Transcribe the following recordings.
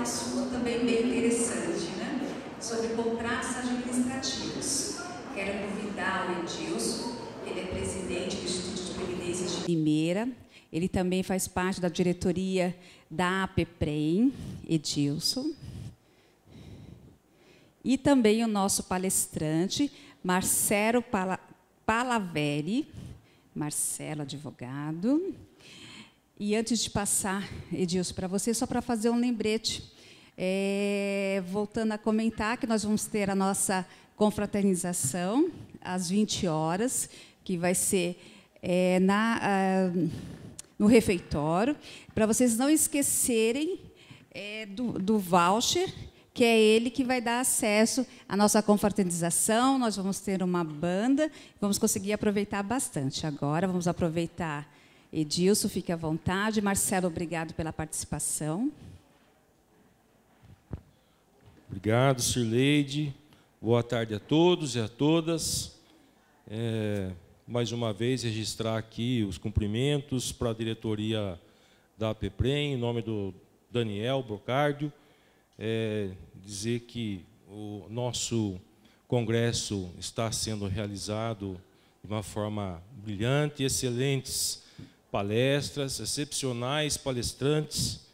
assunto também bem interessante, né? Sobre contratos administrativos. Quero convidar o Edilson, ele é presidente do Instituto de Previdência de Limeira, ele também faz parte da diretoria da APPREM, Edilson. E também o nosso palestrante, Marcelo Palaveri, Marcelo, advogado. E antes de passar, Edilson, para você, só para fazer um lembrete, voltando a comentar que nós vamos ter a nossa confraternização às 20 horas, que vai ser no refeitório, para vocês não esquecerem do voucher, que é ele que vai dar acesso à nossa confraternização. Nós vamos ter uma banda, vamos conseguir aproveitar bastante. Agora, vamos aproveitar. Edilson, fique à vontade. Marcelo, obrigado pela participação. Obrigado, Cirleide. Boa tarde a todos e a todas. Mais uma vez, registrar aqui os cumprimentos para a diretoria da APPREM, em nome do Daniel Brocardio. Dizer que o nosso congresso está sendo realizado de uma forma brilhante, excelentes palestras, excepcionais palestrantes,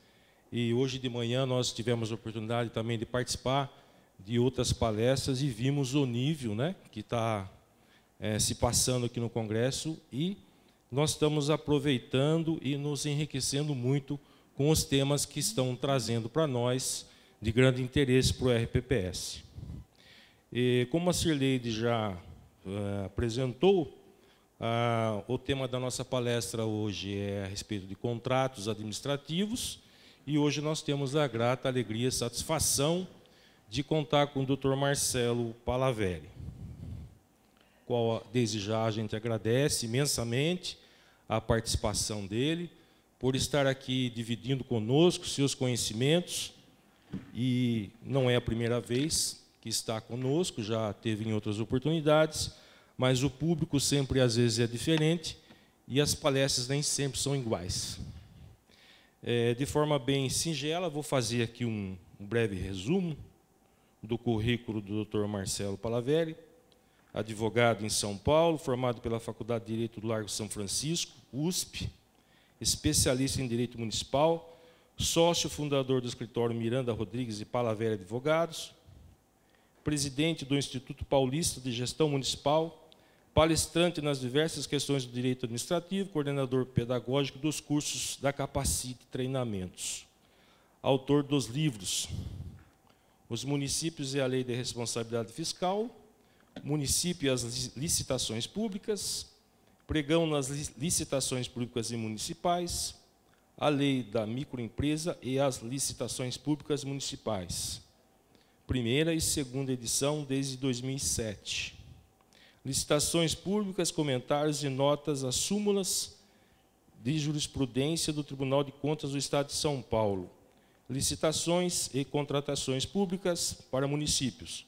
e hoje de manhã nós tivemos a oportunidade também de participar de outras palestras e vimos o nível, né, que está se passando aqui no Congresso, e nós estamos aproveitando e nos enriquecendo muito com os temas que estão trazendo para nós de grande interesse para o RPPS. E, como a Cirleide já apresentou, o tema da nossa palestra hoje é a respeito de contratos administrativos, e hoje nós temos a grata alegria e satisfação de contar com o Dr. Marcelo Palaveri, qual desde já a gente agradece imensamente a participação dele, por estar aqui dividindo conosco seus conhecimentos, e não é a primeira vez que está conosco, já teve em outras oportunidades, mas o público sempre, às vezes, é diferente e as palestras nem sempre são iguais. De forma bem singela, vou fazer aqui um breve resumo do currículo do Dr. Marcelo Palaveri, advogado em São Paulo, formado pela Faculdade de Direito do Largo São Francisco, USP, especialista em Direito Municipal, sócio fundador do escritório Miranda Rodrigues e Palaveri Advogados, presidente do Instituto Paulista de Gestão Municipal, palestrante nas diversas questões do direito administrativo, coordenador pedagógico dos cursos da Capacite Treinamentos, autor dos livros Os Municípios e a Lei de Responsabilidade Fiscal, Município e as Licitações Públicas, Pregão nas Licitações Públicas e Municipais, a Lei da Microempresa e as Licitações Públicas Municipais, primeira e segunda edição desde 2007. Licitações públicas, comentários e notas às súmulas de jurisprudência do Tribunal de Contas do Estado de São Paulo. Licitações e contratações públicas para municípios.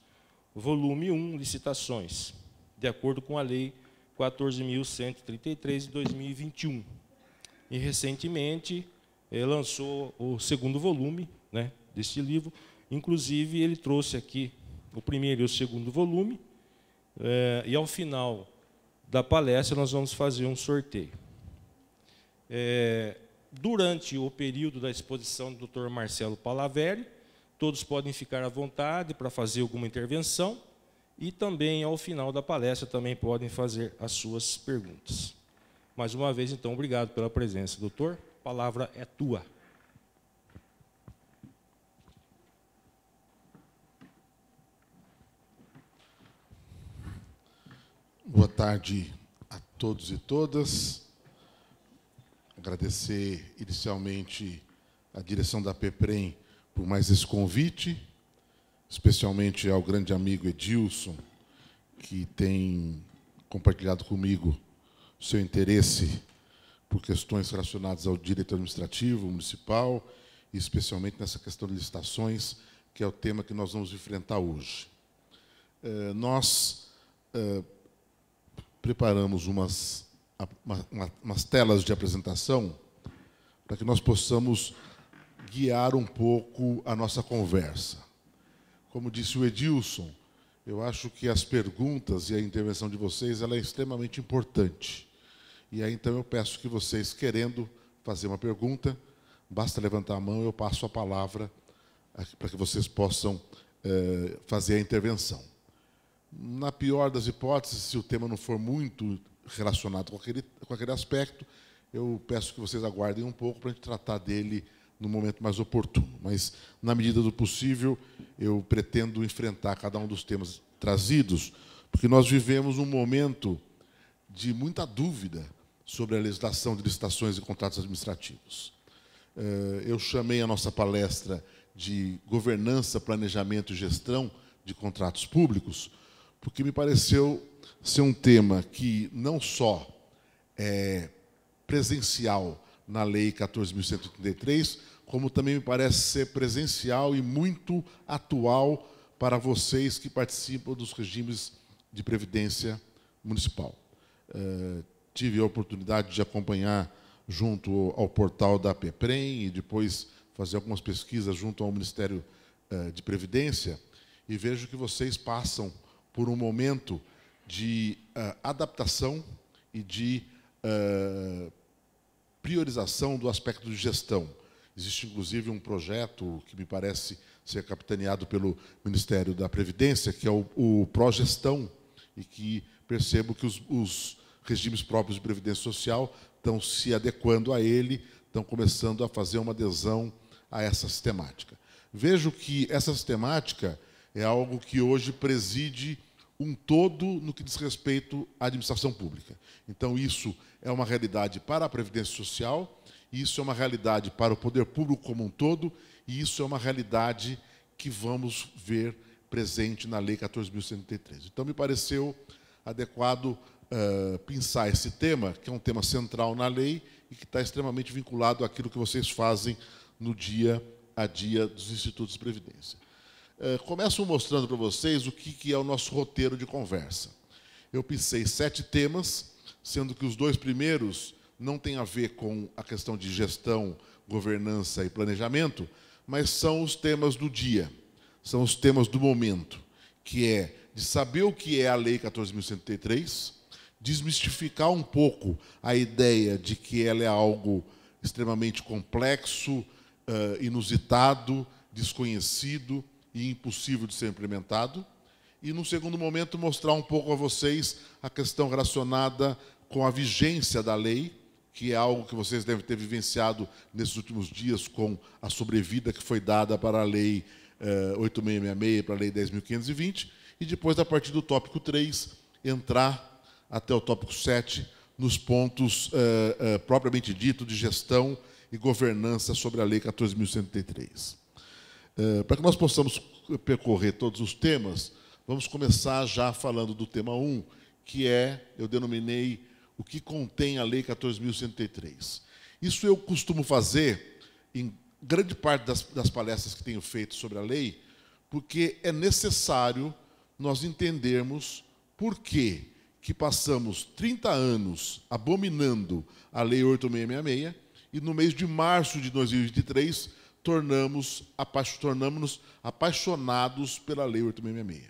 Volume 1, licitações, de acordo com a Lei 14.133 de 2021. E, recentemente, lançou o segundo volume, né, deste livro. Inclusive, ele trouxe aqui o primeiro e o segundo volume, e, ao final da palestra, nós vamos fazer um sorteio. Durante o período da exposição do Dr. Marcelo Palaveri, todos podem ficar à vontade para fazer alguma intervenção, e também, ao final da palestra, também podem fazer as suas perguntas. Mais uma vez, então, obrigado pela presença, doutor. A palavra é tua. Boa tarde a todos e todas. Agradecer inicialmente a direção da APPREM por mais esse convite, especialmente ao grande amigo Edilson, que tem compartilhado comigo seu interesse por questões relacionadas ao direito administrativo municipal, e especialmente nessa questão de licitações, que é o tema que nós vamos enfrentar hoje. Nós preparamos umas telas de apresentação para que nós possamos guiar um pouco a nossa conversa. Como disse o Edilson, eu acho que as perguntas e a intervenção de vocês ela é extremamente importante. E aí, então, eu peço que vocês, querendo fazer uma pergunta, basta levantar a mão e eu passo a palavra para que vocês possam fazer a intervenção. Na pior das hipóteses, se o tema não for muito relacionado com aquele aspecto, eu peço que vocês aguardem um pouco para a gente tratar dele no momento mais oportuno. Mas, na medida do possível, eu pretendo enfrentar cada um dos temas trazidos, porque nós vivemos um momento de muita dúvida sobre a legislação de licitações e contratos administrativos. Eu chamei a nossa palestra de governança, planejamento e gestão de contratos públicos, porque me pareceu ser um tema que não só é presencial na Lei 14.133, como também me parece ser presencial e muito atual para vocês que participam dos regimes de previdência municipal. Tive a oportunidade de acompanhar junto ao portal da PEPREM e depois fazer algumas pesquisas junto ao Ministério de Previdência e vejo que vocês passam por um momento de adaptação e de priorização do aspecto de gestão. Existe, inclusive, um projeto que me parece ser capitaneado pelo Ministério da Previdência, que é o Progestão, e que percebo que os regimes próprios de Previdência Social estão se adequando a ele, estão começando a fazer uma adesão a essa sistemática. Vejo que essa sistemática é algo que hoje preside um todo no que diz respeito à administração pública. Então, isso é uma realidade para a Previdência Social, isso é uma realidade para o poder público como um todo, e isso é uma realidade que vamos ver presente na Lei 14.133. Então, me pareceu adequado pensar esse tema, que é um tema central na lei e que está extremamente vinculado àquilo que vocês fazem no dia a dia dos institutos de previdência. Começo mostrando para vocês o que é o nosso roteiro de conversa. Eu pensei 7 temas, sendo que os 2 primeiros não têm a ver com a questão de gestão, governança e planejamento, mas são os temas do dia, são os temas do momento, que é de saber o que é a Lei 14.133, desmistificar um pouco a ideia de que ela é algo extremamente complexo, inusitado, desconhecido e impossível de ser implementado. E, no segundo momento, mostrar um pouco a vocês a questão relacionada com a vigência da lei, que é algo que vocês devem ter vivenciado nesses últimos dias com a sobrevida que foi dada para a Lei 8.666 e para a Lei 10.520, e depois, a partir do tópico 3, entrar até o tópico 7, nos pontos propriamente dito de gestão e governança sobre a Lei 14.133. Para que nós possamos percorrer todos os temas, vamos começar já falando do tema 1, que eu denominei o que contém a Lei 14.133. Isso eu costumo fazer em grande parte das palestras que tenho feito sobre a lei, porque é necessário nós entendermos por que passamos 30 anos abominando a Lei 8.666 e, no mês de março de 2023, tornamos-nos apaixonados pela Lei 8.666.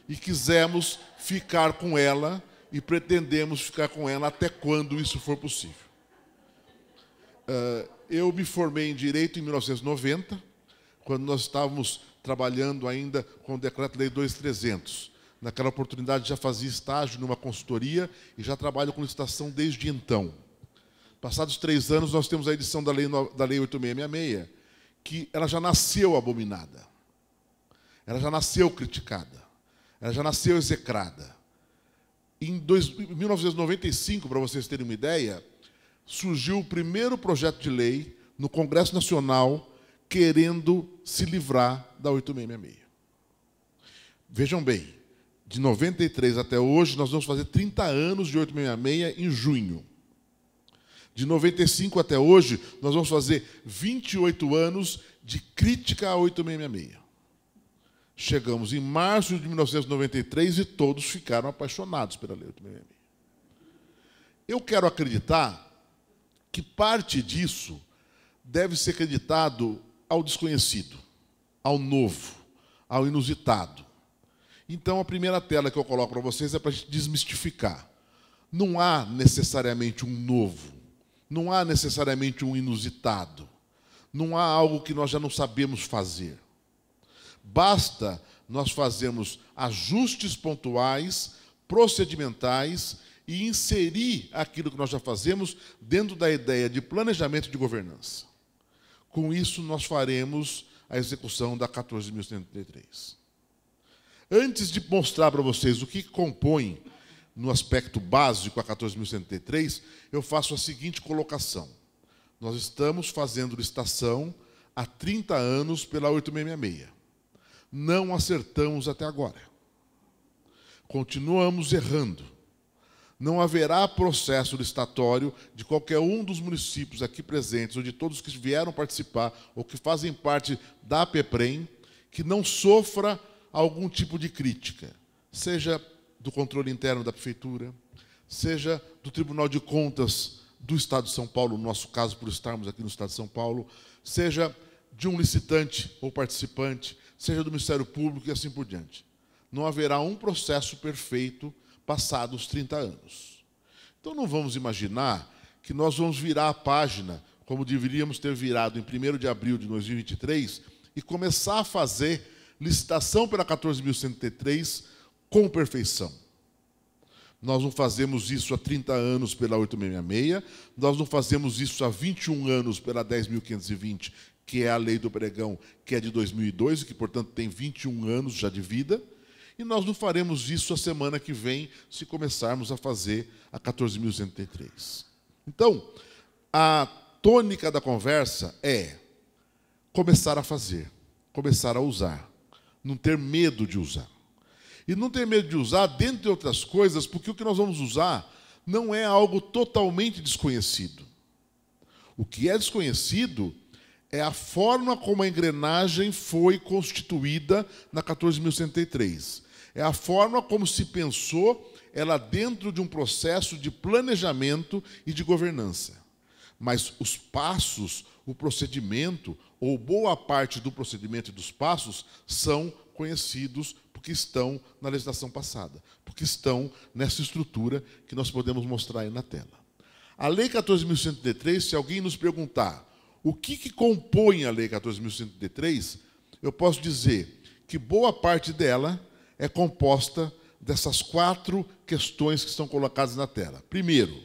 E quisemos ficar com ela e pretendemos ficar com ela até quando isso for possível. Eu me formei em Direito em 1990, quando nós estávamos trabalhando ainda com o Decreto-Lei 2.300. Naquela oportunidade já fazia estágio numa consultoria e já trabalho com licitação desde então. Passados 3 anos, nós temos a edição da Lei 8.666, que ela já nasceu abominada, ela já nasceu criticada, ela já nasceu execrada. Em 1995, para vocês terem uma ideia, surgiu o primeiro projeto de lei no Congresso Nacional querendo se livrar da 8.666. Vejam bem, de 93 até hoje, nós vamos fazer 30 anos de 8.666 em junho. De 95 até hoje, nós vamos fazer 28 anos de crítica à 8.666. Chegamos em março de 1993 e todos ficaram apaixonados pela Lei 8.666. Eu quero acreditar que parte disso deve ser acreditado ao desconhecido, ao novo, ao inusitado. Então, a primeira tela que eu coloco para vocês é para a gente desmistificar. Não há necessariamente um novo, não há necessariamente um inusitado, não há algo que nós já não sabemos fazer. Basta nós fazermos ajustes pontuais, procedimentais e inserir aquilo que nós já fazemos dentro da ideia de planejamento de governança. Com isso, nós faremos a execução da 14.133. Antes de mostrar para vocês o que compõe, no aspecto básico, a 14.133, eu faço a seguinte colocação. Nós estamos fazendo licitação há 30 anos pela 8666. Não acertamos até agora. Continuamos errando. Não haverá processo licitatório de qualquer um dos municípios aqui presentes, ou de todos que vieram participar, ou que fazem parte da APEPREM, que não sofra algum tipo de crítica, seja do controle interno da Prefeitura, seja do Tribunal de Contas do Estado de São Paulo, no nosso caso, por estarmos aqui no Estado de São Paulo, seja de um licitante ou participante, seja do Ministério Público e assim por diante. Não haverá um processo perfeito passados 30 anos. Então, não vamos imaginar que nós vamos virar a página, como deveríamos ter virado em 1º de abril de 2023, e começar a fazer licitação pela 14.133 com perfeição. Nós não fazemos isso há 30 anos pela 8666, nós não fazemos isso há 21 anos pela 10.520, que é a lei do pregão, que é de 2002, e que, portanto, tem 21 anos já de vida, e nós não faremos isso a semana que vem, se começarmos a fazer a 14.133. Então, a tônica da conversa é começar a fazer, começar a usar, não ter medo de usar. E não ter medo de usar, dentre outras coisas, porque o que nós vamos usar não é algo totalmente desconhecido. O que é desconhecido é a forma como a engrenagem foi constituída na 14.133. É a forma como se pensou ela dentro de um processo de planejamento e de governança. Mas os passos, o procedimento, ou boa parte do procedimento e dos passos, são conhecidos porque estão na legislação passada, porque estão nessa estrutura que nós podemos mostrar aí na tela. A Lei 14.133, se alguém nos perguntar o que compõe a Lei 14.133, eu posso dizer que boa parte dela é composta dessas 4 questões que estão colocadas na tela. Primeiro,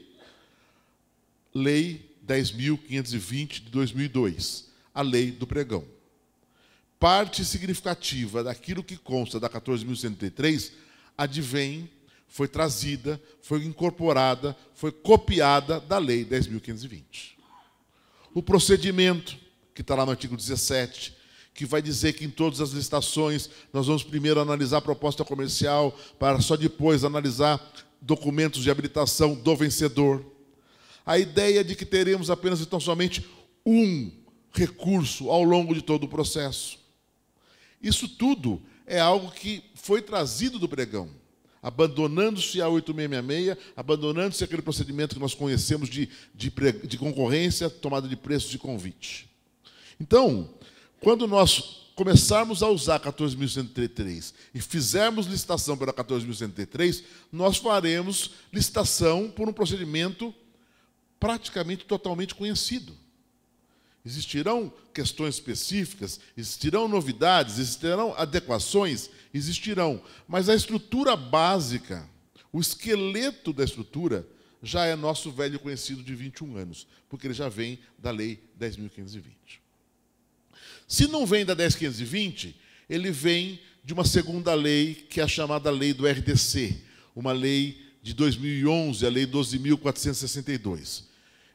Lei 10.520 de 2002, a Lei do Pregão. Parte significativa daquilo que consta da 14.133 advém, foi trazida, foi incorporada, foi copiada da Lei 10.520. O procedimento, que está lá no artigo 17, que vai dizer que em todas as licitações nós vamos primeiro analisar a proposta comercial, para só depois analisar documentos de habilitação do vencedor. A ideia de que teremos apenas então somente um recurso ao longo de todo o processo. Isso tudo é algo que foi trazido do pregão, abandonando-se a 8666, abandonando-se aquele procedimento que nós conhecemos de concorrência, tomada de preços de convite. Então, quando nós começarmos a usar a 14.133 e fizermos licitação pela 14.133, nós faremos licitação por um procedimento praticamente totalmente conhecido. Existirão questões específicas, existirão novidades, existirão adequações, existirão, mas a estrutura básica, o esqueleto da estrutura, já é nosso velho conhecido de 21 anos, porque ele já vem da Lei 10.520. Se não vem da 10.520, ele vem de uma segunda lei, que é a chamada Lei do RDC, uma lei de 2011, a Lei 12.462.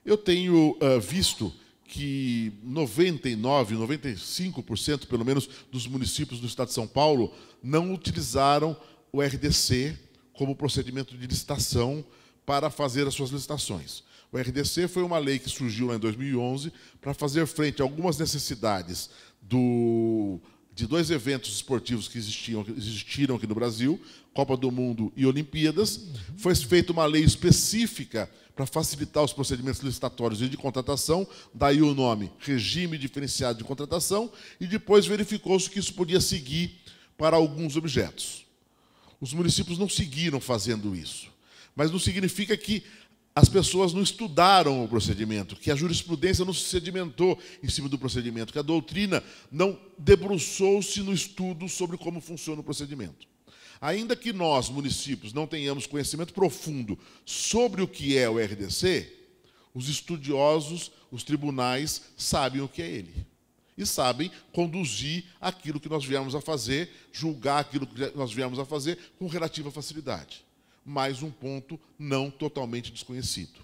Eu tenho visto que 95% pelo menos dos municípios do Estado de São Paulo não utilizaram o RDC como procedimento de licitação para fazer as suas licitações. O RDC foi uma lei que surgiu lá em 2011 para fazer frente a algumas necessidades de 2 eventos esportivos que existiram aqui no Brasil, Copa do Mundo e Olimpíadas. Foi feita uma lei específica para facilitar os procedimentos licitatórios e de contratação, daí o nome Regime Diferenciado de Contratação, e depois verificou-se que isso podia seguir para alguns objetos. Os municípios não seguiram fazendo isso, mas não significa que as pessoas não estudaram o procedimento, que a jurisprudência não se sedimentou em cima do procedimento, que a doutrina não debruçou-se no estudo sobre como funciona o procedimento. Ainda que nós, municípios, não tenhamos conhecimento profundo sobre o que é o RDC, os estudiosos, os tribunais, sabem o que é ele. E sabem conduzir aquilo que nós viemos a fazer, julgar aquilo que nós viemos a fazer com relativa facilidade. Mais um ponto não totalmente desconhecido.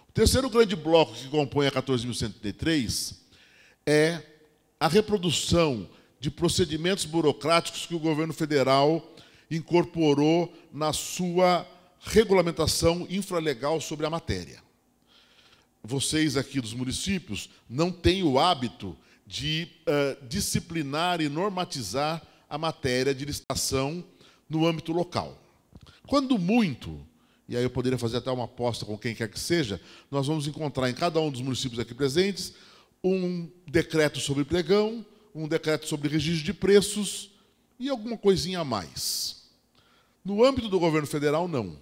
O terceiro grande bloco que compõe a 14.133 é a reprodução de procedimentos burocráticos que o governo federal incorporou na sua regulamentação infralegal sobre a matéria. Vocês aqui dos municípios não têm o hábito de disciplinar e normatizar a matéria de licitação no âmbito local. Quando muito, e aí eu poderia fazer até uma aposta com quem quer que seja, nós vamos encontrar em cada um dos municípios aqui presentes um decreto sobre pregão, um decreto sobre registro de preços e alguma coisinha a mais. No âmbito do governo federal, não.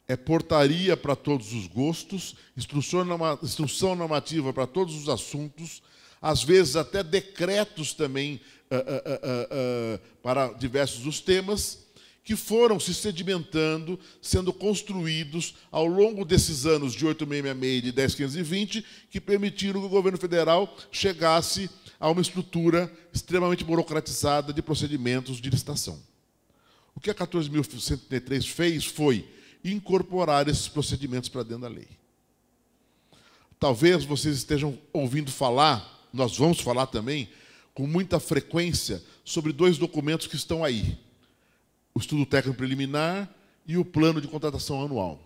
É portaria para todos os gostos, instrução normativa para todos os assuntos, às vezes até decretos também para diversos dos temas, que foram se sedimentando, sendo construídos ao longo desses anos de 8.666 e de 10.520, que permitiram que o governo federal chegasse a uma estrutura extremamente burocratizada de procedimentos de licitação. O que a 14.133 fez foi incorporar esses procedimentos para dentro da lei. Talvez vocês estejam ouvindo falar, nós vamos falar também, com muita frequência, sobre 2 documentos que estão aí. O estudo técnico preliminar e o plano de contratação anual.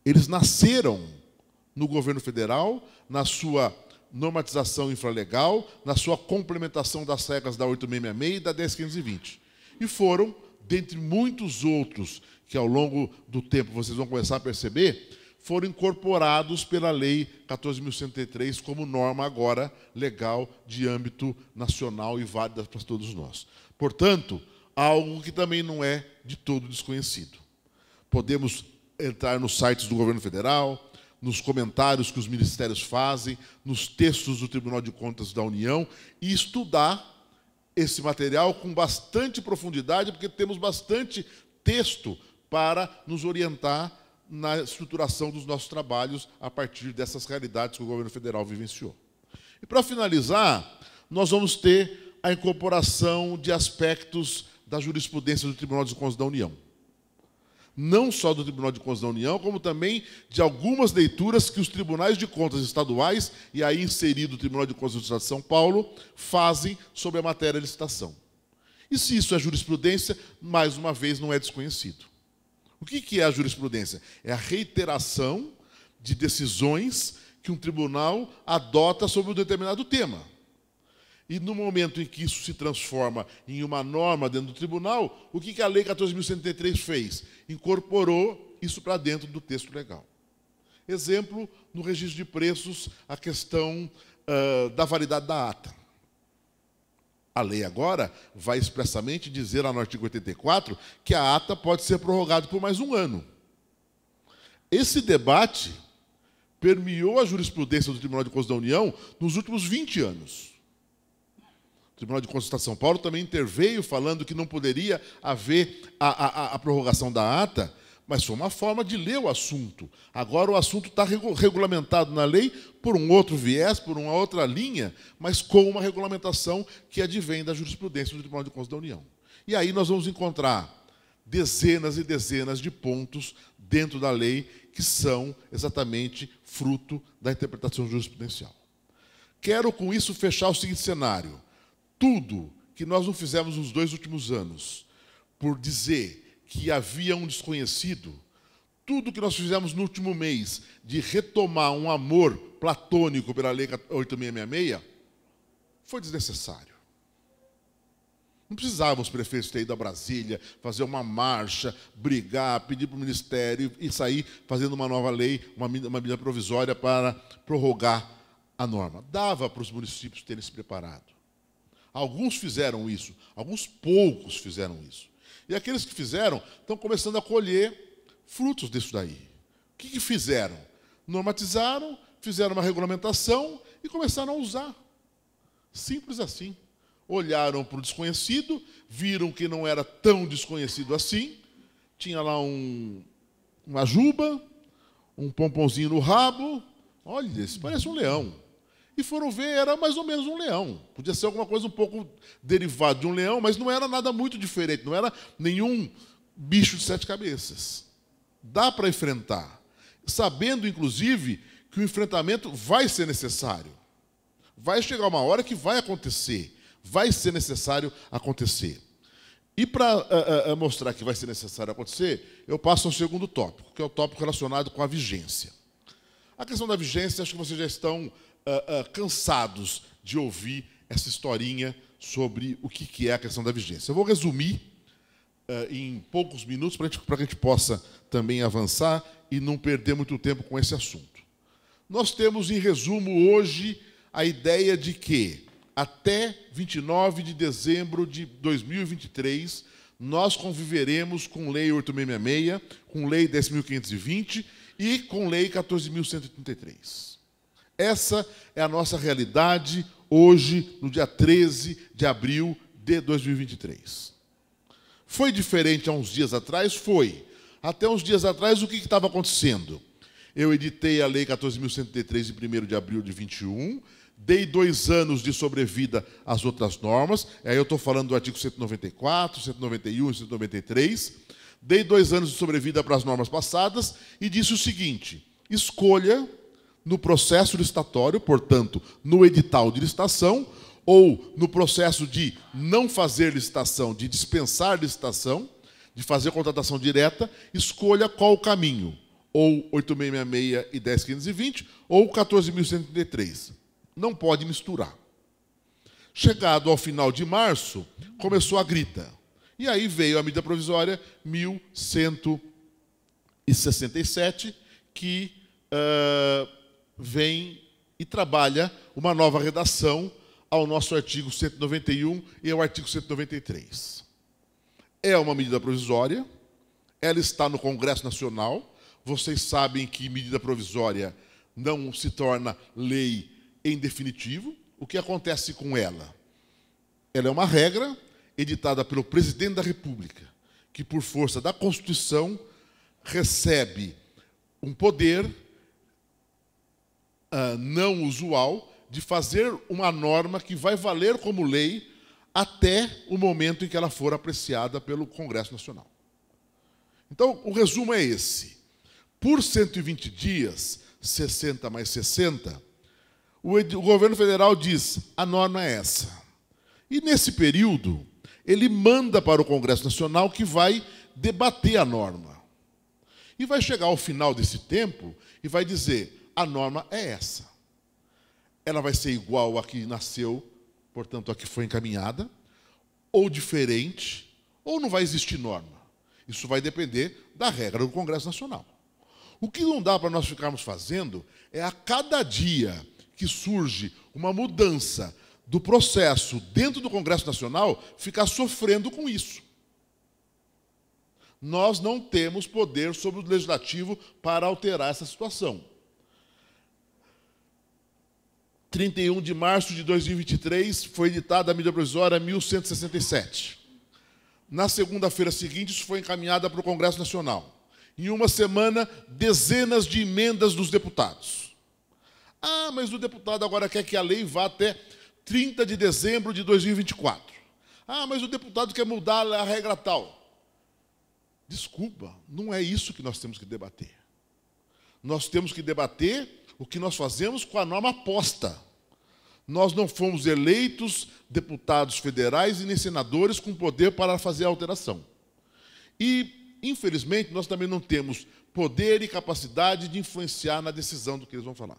Eles nasceram no governo federal, na sua normatização infralegal, na sua complementação das regras da 8.666 e da 10.520. E foram, dentre muitos outros, que ao longo do tempo vocês vão começar a perceber, foram incorporados pela Lei 14.103 como norma agora legal de âmbito nacional e válida para todos nós. Portanto, algo que também não é de todo desconhecido. Podemos entrar nos sites do governo federal, nos comentários que os ministérios fazem, nos textos do Tribunal de Contas da União e estudar esse material com bastante profundidade, porque temos bastante texto para nos orientar na estruturação dos nossos trabalhos a partir dessas realidades que o governo federal vivenciou. E, para finalizar, nós vamos ter a incorporação de aspectos da jurisprudência do Tribunal de Contas da União. Não só do Tribunal de Contas da União, como também de algumas leituras que os tribunais de contas estaduais, e aí inserido o Tribunal de Contas do Estado de São Paulo, fazem sobre a matéria de licitação. E se isso é jurisprudência, mais uma vez, não é desconhecido. O que é a jurisprudência? É a reiteração de decisões que um tribunal adota sobre um determinado tema. E no momento em que isso se transforma em uma norma dentro do tribunal, o que a Lei 14.103 fez? Incorporou isso para dentro do texto legal. Exemplo, no registro de preços, a questão da validade da ata. A lei agora vai expressamente dizer lá no artigo 84 que a ata pode ser prorrogada por mais um ano. Esse debate permeou a jurisprudência do Tribunal de Contas da União nos últimos 20 anos. O Tribunal de Contas do Estado de São Paulo também interveio falando que não poderia haver a prorrogação da ata, mas foi uma forma de ler o assunto. Agora o assunto está regulamentado na lei por um outro viés, por uma outra linha, mas com uma regulamentação que advém da jurisprudência do Tribunal de Contas da União. E aí nós vamos encontrar dezenas e dezenas de pontos dentro da lei que são exatamente fruto da interpretação jurisprudencial. Quero, com isso, fechar o seguinte cenário. Tudo que nós não fizemos nos 2 últimos anos, por dizer que havia um desconhecido, tudo que nós fizemos no último mês de retomar um amor platônico pela Lei 8.666, foi desnecessário. Não precisavam os prefeitos ter ido a Brasília, fazer uma marcha, brigar, pedir para o Ministério e sair fazendo uma nova lei, uma medida provisória para prorrogar a norma. Dava para os municípios terem se preparado. Alguns fizeram isso, alguns poucos fizeram isso. E aqueles que fizeram estão começando a colher frutos disso daí. O que fizeram? Normatizaram, fizeram uma regulamentação e começaram a usar. Simples assim. Olharam para o desconhecido, viram que não era tão desconhecido assim, tinha lá uma juba, um pomponzinho no rabo, olha, isso parece um leão. E foram ver, era mais ou menos um leão. Podia ser alguma coisa um pouco derivada de um leão, mas não era nada muito diferente, não era nenhum bicho de 7 cabeças. Dá para enfrentar, sabendo, inclusive, que o enfrentamento vai ser necessário. Vai chegar uma hora que vai acontecer, vai ser necessário acontecer. E para mostrar que vai ser necessário acontecer, eu passo ao segundo tópico, que é o tópico relacionado com a vigência. A questão da vigência, acho que vocês já estão cansados de ouvir essa historinha sobre o que é a questão da vigência. Eu vou resumir em poucos minutos para que a gente possa também avançar e não perder muito tempo com esse assunto. Nós temos, em resumo, hoje, a ideia de que, até 29 de dezembro de 2023, nós conviveremos com Lei 8.666, com Lei 10.520 e com Lei 14.133. Essa é a nossa realidade hoje, no dia 13 de abril de 2023. Foi diferente há uns dias atrás? Foi. Até uns dias atrás, o que estava acontecendo? Eu editei a Lei 14.133 em 1º de abril de 21, dei 2 anos de sobrevida às outras normas, aí eu estou falando do artigo 194, 191 e 193, dei 2 anos de sobrevida para as normas passadas e disse o seguinte: escolha no processo licitatório, portanto, no edital de licitação, ou no processo de não fazer licitação, de dispensar licitação, de fazer contratação direta, escolha qual o caminho, ou 8.666 e 10.520, ou 14.133. Não pode misturar. Chegado ao final de março, começou a grita. E aí veio a medida provisória 1167, que vem e trabalha uma nova redação ao nosso artigo 191 e ao artigo 193. É uma medida provisória, ela está no Congresso Nacional. Vocês sabem que medida provisória não se torna lei em definitivo. O que acontece com ela? Ela é uma regra editada pelo Presidente da República, que, por força da Constituição, recebe um poder não usual de fazer uma norma que vai valer como lei até o momento em que ela for apreciada pelo Congresso Nacional. Então, o resumo é esse. Por 120 dias, 60 mais 60, o governo federal diz: a norma é essa. E, nesse período, ele manda para o Congresso Nacional, que vai debater a norma. E vai chegar ao final desse tempo e vai dizer: a norma é essa. Ela vai ser igual a que nasceu, portanto, a que foi encaminhada, ou diferente, ou não vai existir norma. Isso vai depender da regra do Congresso Nacional. O que não dá para nós ficarmos fazendo é, a cada dia que surge uma mudança do processo dentro do Congresso Nacional, ficar sofrendo com isso. Nós não temos poder sobre o Legislativo para alterar essa situação. 31 de março de 2023, foi editada a medida provisória 1167. Na segunda-feira seguinte, isso foi encaminhada para o Congresso Nacional. Em uma semana, dezenas de emendas dos deputados. Ah, mas o deputado agora quer que a lei vá até 30 de dezembro de 2024. Ah, mas o deputado quer mudar a regra tal. Desculpa, não é isso que nós temos que debater. Nós temos que debater o que nós fazemos com a norma posta. Nós não fomos eleitos deputados federais e nem senadores com poder para fazer a alteração. E, infelizmente, nós também não temos poder e capacidade de influenciar na decisão do que eles vão falar.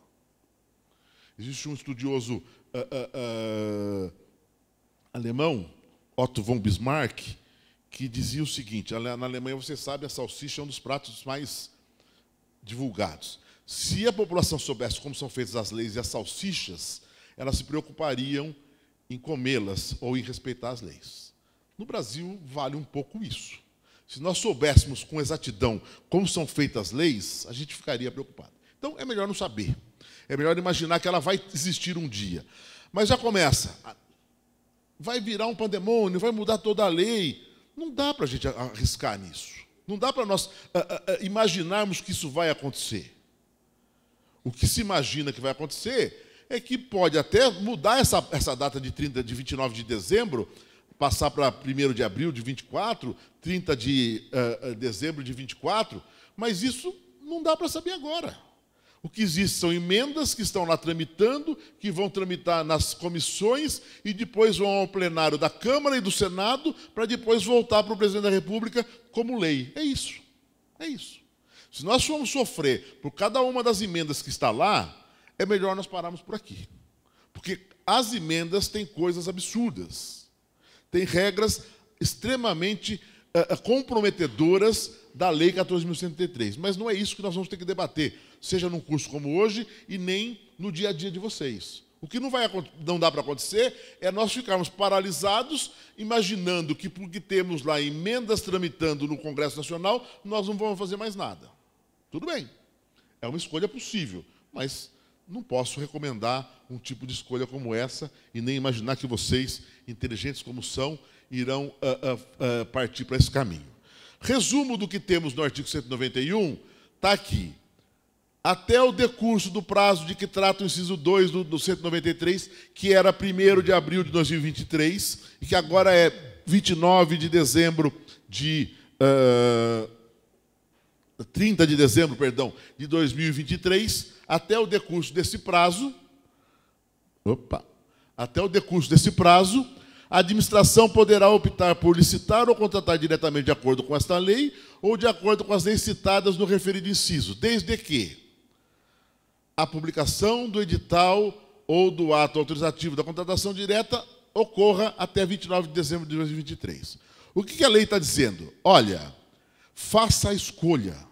Existe um estudioso alemão, Otto von Bismarck, que dizia o seguinte: na Alemanha, você sabe, a salsicha é um dos pratos mais divulgados. Se a população soubesse como são feitas as leis e as salsichas, elas se preocupariam em comê-las ou em respeitar as leis. No Brasil, vale um pouco isso. Se nós soubéssemos com exatidão como são feitas as leis, a gente ficaria preocupado. Então, é melhor não saber. É melhor imaginar que ela vai existir um dia. Mas já começa. Vai virar um pandemônio, vai mudar toda a lei. Não dá para a gente arriscar nisso. Não dá para nós imaginarmos que isso vai acontecer. O que se imagina que vai acontecer é que pode até mudar essa data de 29 de dezembro, passar para 1º de abril de 24, 30 de dezembro de 24, mas isso não dá para saber agora. O que existe são emendas que estão lá tramitando, que vão tramitar nas comissões e depois vão ao plenário da Câmara e do Senado para depois voltar para o presidente da República como lei. É isso. É isso. Se nós formos sofrer por cada uma das emendas que está lá, é melhor nós pararmos por aqui. Porque as emendas têm coisas absurdas. Tem regras extremamente comprometedoras da Lei 14.103. Mas não é isso que nós vamos ter que debater, seja num curso como hoje e nem no dia a dia de vocês. O que não dá para acontecer é nós ficarmos paralisados, imaginando que, porque temos lá emendas tramitando no Congresso Nacional, nós não vamos fazer mais nada. Tudo bem, é uma escolha possível, mas não posso recomendar um tipo de escolha como essa e nem imaginar que vocês, inteligentes como são, irão partir para esse caminho. Resumo do que temos no artigo 191, está aqui. Até o decurso do prazo de que trata o inciso 2 do 193, que era 1º de abril de 2023, e que agora é 29 de dezembro de... 30 de dezembro, perdão, de 2023, até o decurso desse prazo, a administração poderá optar por licitar ou contratar diretamente de acordo com esta lei ou de acordo com as leis citadas no referido inciso, desde que a publicação do edital ou do ato autorizativo da contratação direta ocorra até 29 de dezembro de 2023. O que a lei está dizendo? Olha, faça a escolha.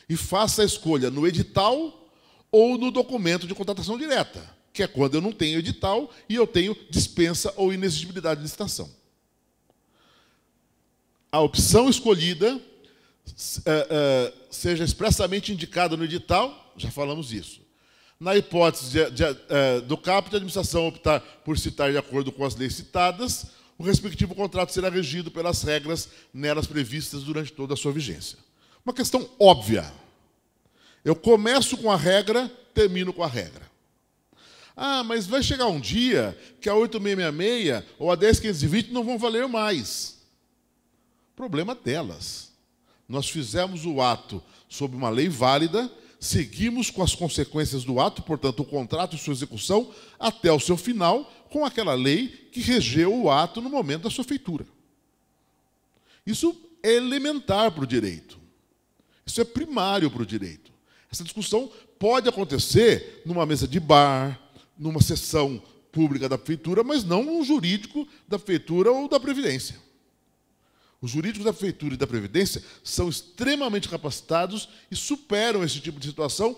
E faça a escolha no edital ou no documento de contratação direta, que é quando eu não tenho edital e eu tenho dispensa ou inexigibilidade de licitação. A opção escolhida seja expressamente indicada no edital, já falamos isso. Na hipótese do caput de administração optar por citar de acordo com as leis citadas, o respectivo contrato será regido pelas regras nelas previstas durante toda a sua vigência. Uma questão óbvia. Eu começo com a regra, termino com a regra. Ah, mas vai chegar um dia que a 8666 ou a 10520 não vão valer mais. Problema delas. Nós fizemos o ato sob uma lei válida, seguimos com as consequências do ato, portanto, o contrato e sua execução, até o seu final, com aquela lei que regeu o ato no momento da sua feitura. Isso é elementar para o direito. Isso é primário para o direito. Essa discussão pode acontecer numa mesa de bar, numa sessão pública da prefeitura, mas não um jurídico da prefeitura ou da Previdência. Os jurídicos da prefeitura e da Previdência são extremamente capacitados e superam esse tipo de situação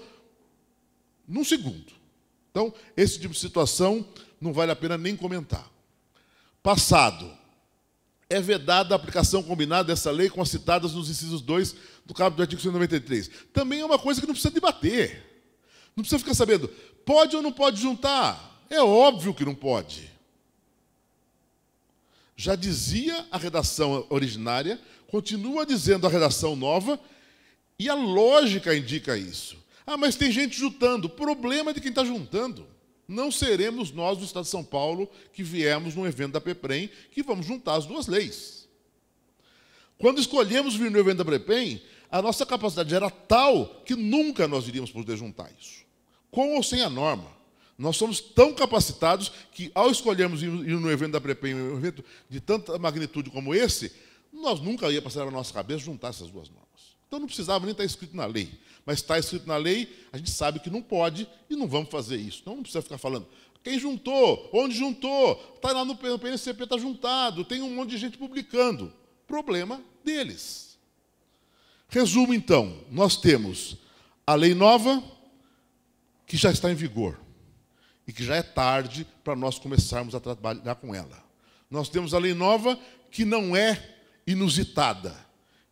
num segundo. Então, esse tipo de situação não vale a pena nem comentar. Passado. É vedada a aplicação combinada dessa lei com as citadas nos incisos 2 do caput do artigo 193. Também é uma coisa que não precisa debater. Não precisa ficar sabendo, pode ou não pode juntar? É óbvio que não pode. Já dizia a redação originária, continua dizendo a redação nova, e a lógica indica isso. Ah, mas tem gente juntando. O problema é de quem está juntando. Não seremos nós do Estado de São Paulo que viemos num evento da PEPREM que vamos juntar as duas leis. Quando escolhemos vir no evento da PEPREM, a nossa capacidade era tal que nunca nós iríamos poder juntar isso. Com ou sem a norma. Nós somos tão capacitados que, ao escolhermos ir no evento da PEPREM, um evento de tanta magnitude como esse, nós nunca ia passar na nossa cabeça juntar essas duas normas. Então não precisava nem estar escrito na lei. Mas está escrito na lei, a gente sabe que não pode e não vamos fazer isso. Então não precisa ficar falando, Quem juntou? Onde juntou? Está lá no PNCP, está juntado, tem um monte de gente publicando. Problema deles. Resumo, então, nós temos a lei nova, que já está em vigor, e que já é tarde para nós começarmos a trabalhar com ela. Nós temos a lei nova, que não é inusitada,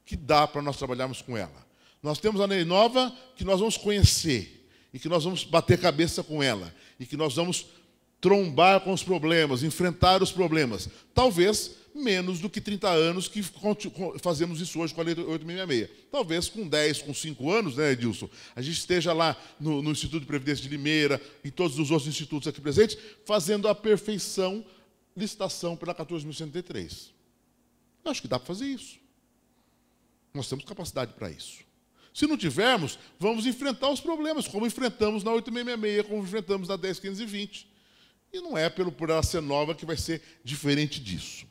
que dá para nós trabalharmos com ela. Nós temos a lei nova, que nós vamos conhecer, e que nós vamos bater cabeça com ela, e que nós vamos trombar com os problemas, enfrentar os problemas. Talvez menos do que 30 anos que fazemos isso hoje com a Lei 8.666. Talvez com 10, com 5 anos, né, Edilson, a gente esteja lá no Instituto de Previdência de Limeira e todos os outros institutos aqui presentes, fazendo a perfeição, licitação pela 14.103. Eu acho que dá para fazer isso. Nós temos capacidade para isso. Se não tivermos, vamos enfrentar os problemas, como enfrentamos na 8.666, como enfrentamos na 10.520. E não é por ela ser nova que vai ser diferente disso.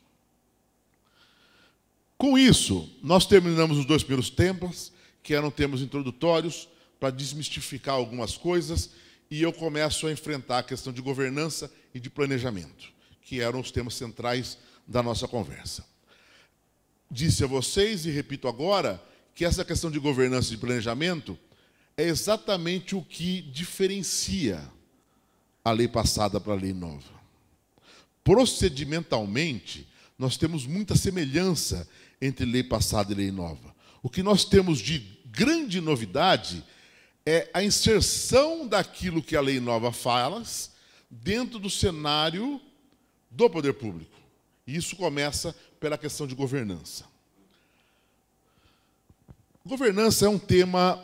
Com isso, nós terminamos os 2 primeiros temas, que eram temas introdutórios, para desmistificar algumas coisas, e eu começo a enfrentar a questão de governança e de planejamento, que eram os temas centrais da nossa conversa. Disse a vocês, e repito agora, que essa questão de governança e de planejamento é exatamente o que diferencia a lei passada para a lei nova. Procedimentalmente, nós temos muita semelhança entre lei passada e lei nova. O que nós temos de grande novidade é a inserção daquilo que a lei nova fala dentro do cenário do poder público. E isso começa pela questão de governança. Governança é um tema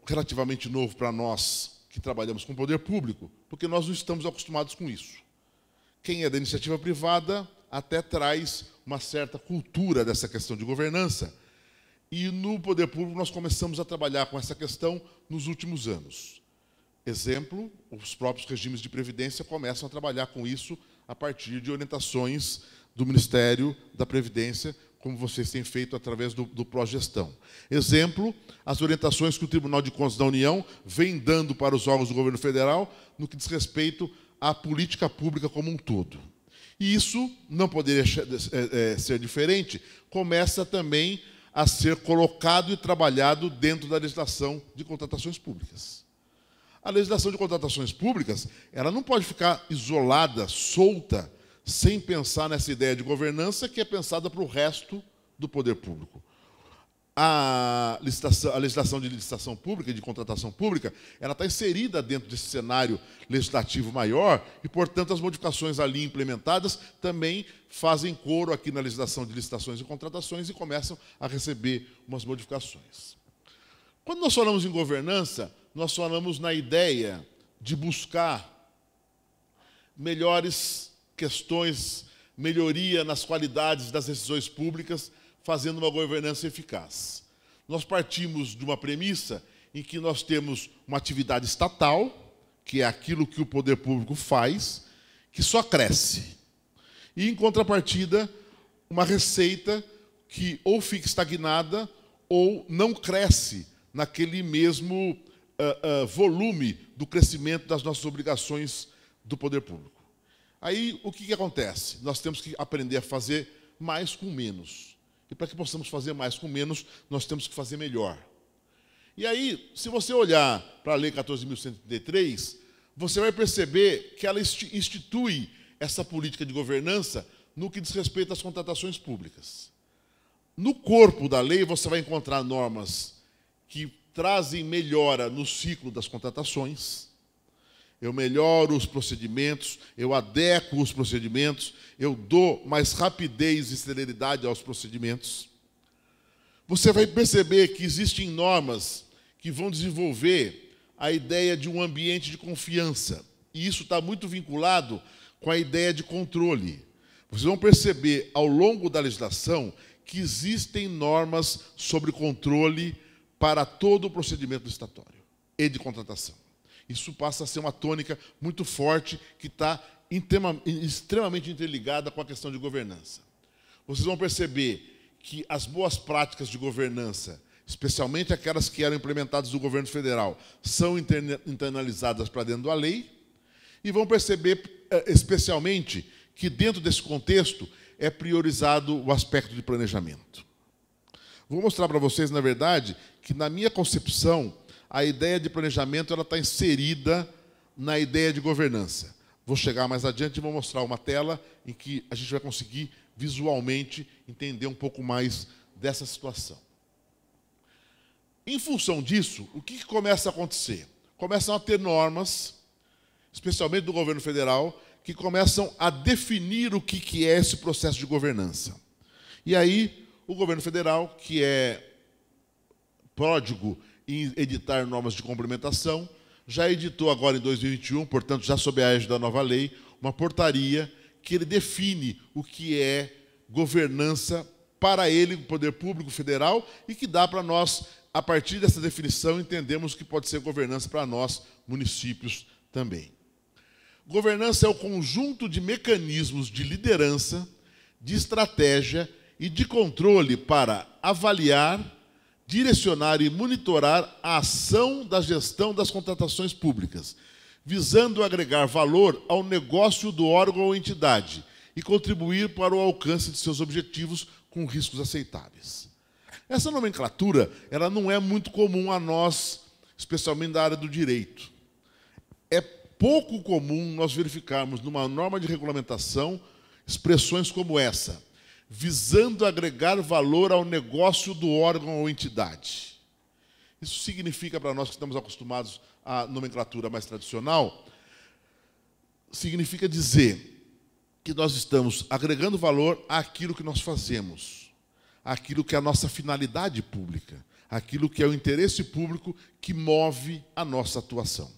relativamente novo para nós que trabalhamos com o poder público, porque nós não estamos acostumados com isso. Quem é da iniciativa privada até traz uma certa cultura dessa questão de governança, e no poder público nós começamos a trabalhar com essa questão nos últimos anos. Exemplo, os próprios regimes de previdência começam a trabalhar com isso a partir de orientações do Ministério da Previdência, como vocês têm feito através do Progestão. Exemplo, as orientações que o Tribunal de Contas da União vem dando para os órgãos do governo federal no que diz respeito à política pública como um todo. E isso não poderia ser diferente, começa também a ser colocado e trabalhado dentro da legislação de contratações públicas. A legislação de contratações públicas, ela não pode ficar isolada, solta, sem pensar nessa ideia de governança que é pensada para o resto do poder público. A legislação de licitação pública e de contratação pública, ela está inserida dentro desse cenário legislativo maior e, portanto, as modificações ali implementadas também fazem coro aqui na legislação de licitações e contratações e começam a receber umas modificações. Quando nós falamos em governança, nós falamos na ideia de buscar melhores questões, melhoria nas qualidades das decisões públicas, fazendo uma governança eficaz. Nós partimos de uma premissa em que nós temos uma atividade estatal, que é aquilo que o poder público faz, que só cresce. E, em contrapartida, uma receita que ou fica estagnada ou não cresce naquele mesmo volume do crescimento das nossas obrigações do poder público. Aí, o que acontece? Nós temos que aprender a fazer mais com menos. E para que possamos fazer mais com menos, nós temos que fazer melhor. E aí, se você olhar para a Lei 14.133, você vai perceber que ela institui essa política de governança no que diz respeito às contratações públicas. No corpo da lei, você vai encontrar normas que trazem melhora no ciclo das contratações. Eu melhoro os procedimentos, eu adequo os procedimentos, eu dou mais rapidez e celeridade aos procedimentos. Você vai perceber que existem normas que vão desenvolver a ideia de um ambiente de confiança. E isso está muito vinculado com a ideia de controle. Vocês vão perceber, ao longo da legislação, que existem normas sobre controle para todo o procedimento licitatório e de contratação. Isso passa a ser uma tônica muito forte que está extremamente interligada com a questão de governança. Vocês vão perceber que as boas práticas de governança, especialmente aquelas que eram implementadas no governo federal, são internalizadas para dentro da lei, e vão perceber, especialmente, que dentro desse contexto é priorizado o aspecto de planejamento. Vou mostrar para vocês, na verdade, que na minha concepção, a ideia de planejamento está inserida na ideia de governança. Vou chegar mais adiante e vou mostrar uma tela em que a gente vai conseguir visualmente entender um pouco mais dessa situação. Em função disso, o que começa a acontecer? Começam a ter normas, especialmente do governo federal, que começam a definir o que é esse processo de governança. E aí, o governo federal, que é pródigo em editar normas de complementação, já editou agora em 2021, portanto, já sob a égide da nova lei, uma portaria que ele define o que é governança para ele, o poder público federal, e que dá para nós, a partir dessa definição, entendemos que pode ser governança para nós, municípios, também. Governança é o conjunto de mecanismos de liderança, de estratégia e de controle para avaliar, direcionar e monitorar a ação da gestão das contratações públicas, visando agregar valor ao negócio do órgão ou entidade e contribuir para o alcance de seus objetivos com riscos aceitáveis. Essa nomenclatura ela não é muito comum a nós, especialmente da área do direito. É pouco comum nós verificarmos numa norma de regulamentação expressões como essa, visando agregar valor ao negócio do órgão ou entidade. Isso significa para nós que estamos acostumados à nomenclatura mais tradicional, significa dizer que nós estamos agregando valor àquilo que nós fazemos, àquilo que é a nossa finalidade pública, àquilo que é o interesse público que move a nossa atuação.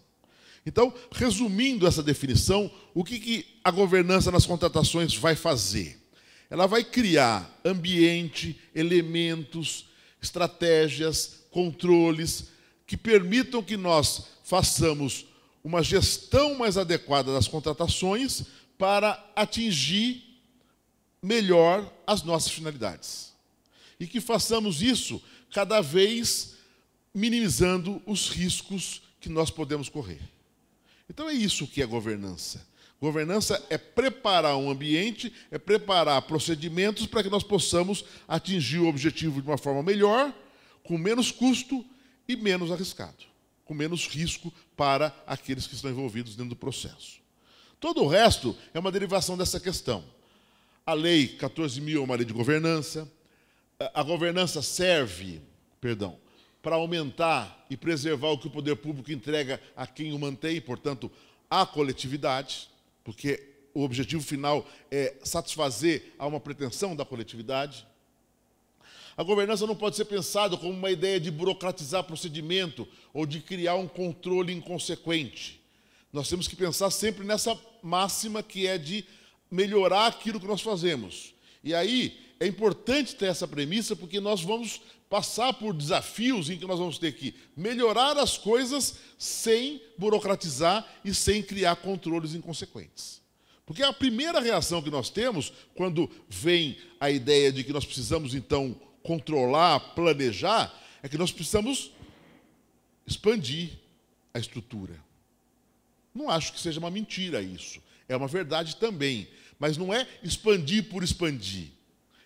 Então, resumindo essa definição, o que a governança nas contratações vai fazer? Ela vai criar ambiente, elementos, estratégias, controles que permitam que nós façamos uma gestão mais adequada das contratações para atingir melhor as nossas finalidades. E que façamos isso cada vez minimizando os riscos que nós podemos correr. Então é isso que é governança. Governança é preparar um ambiente, é preparar procedimentos para que nós possamos atingir o objetivo de uma forma melhor, com menos custo e menos arriscado, com menos risco para aqueles que estão envolvidos dentro do processo. Todo o resto é uma derivação dessa questão. A Lei 14.000 é uma lei de governança. A governança serve, para aumentar e preservar o que o poder público entrega a quem o mantém, portanto, à coletividade, porque o objetivo final é satisfazer a uma pretensão da coletividade. A governança não pode ser pensada como uma ideia de burocratizar procedimento ou de criar um controle inconsequente. Nós temos que pensar sempre nessa máxima que é de melhorar aquilo que nós fazemos. E aí é importante ter essa premissa, porque nós vamos passar por desafios em que nós vamos ter que melhorar as coisas sem burocratizar e sem criar controles inconsequentes. Porque a primeira reação que nós temos, quando vem a ideia de que nós precisamos, então, controlar, planejar, é que nós precisamos expandir a estrutura. Não acho que seja uma mentira isso. É uma verdade também. Mas não é expandir por expandir.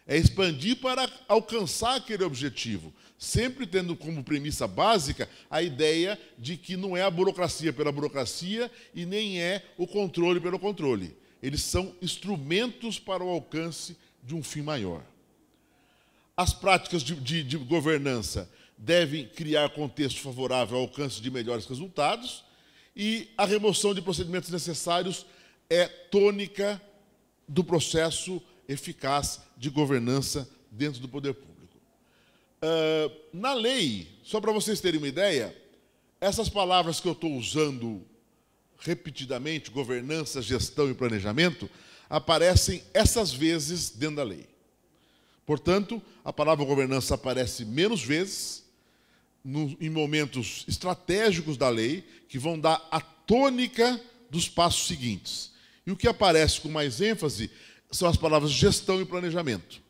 É expandir para alcançar aquele objetivo, sempre tendo como premissa básica a ideia de que não é a burocracia pela burocracia e nem é o controle pelo controle. Eles são instrumentos para o alcance de um fim maior. As práticas de governança devem criar contexto favorável ao alcance de melhores resultados e a remoção de procedimentos necessários é tônica do processo eficaz de governança dentro do poder público. Na lei, só para vocês terem uma ideia, essas palavras que eu estou usando repetidamente, governança, gestão e planejamento, aparecem essas vezes dentro da lei. Portanto, a palavra governança aparece menos vezes, em momentos estratégicos da lei, que vão dar a tônica dos passos seguintes. E o que aparece com mais ênfase são as palavras gestão e planejamento.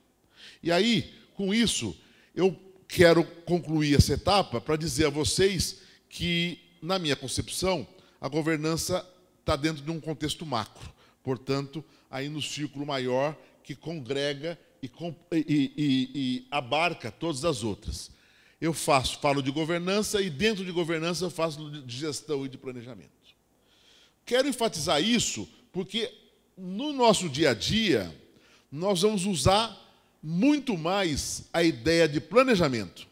E aí, com isso, eu quero concluir essa etapa para dizer a vocês que, na minha concepção, a governança está dentro de um contexto macro. Portanto, aí no círculo maior que congrega e abarca todas as outras. Eu falo de governança e dentro de governança eu faço de gestão e de planejamento. Quero enfatizar isso porque no nosso dia a dia nós vamos usar muito mais a ideia de planejamento.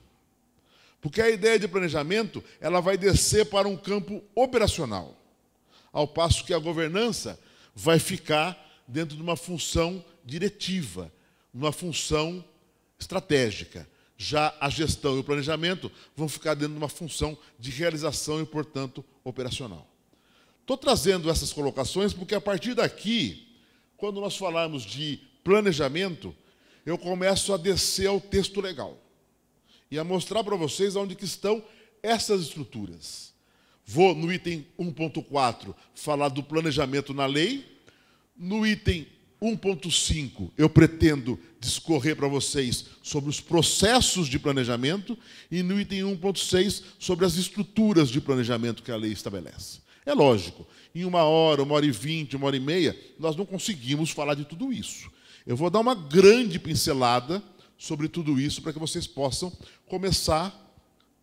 Porque a ideia de planejamento ela vai descer para um campo operacional, ao passo que a governança vai ficar dentro de uma função diretiva, numa função estratégica. Já a gestão e o planejamento vão ficar dentro de uma função de realização e, portanto, operacional. Estou trazendo essas colocações porque, a partir daqui, quando nós falarmos de planejamento, eu começo a descer ao texto legal e a mostrar para vocês onde que estão essas estruturas. Vou, no item 1.4, falar do planejamento na lei. No item 1.5, eu pretendo discorrer para vocês sobre os processos de planejamento e no item 1.6, sobre as estruturas de planejamento que a lei estabelece. É lógico, em 1 hora, 1h20, 1h30, nós não conseguimos falar de tudo isso. Eu vou dar uma grande pincelada sobre tudo isso para que vocês possam começar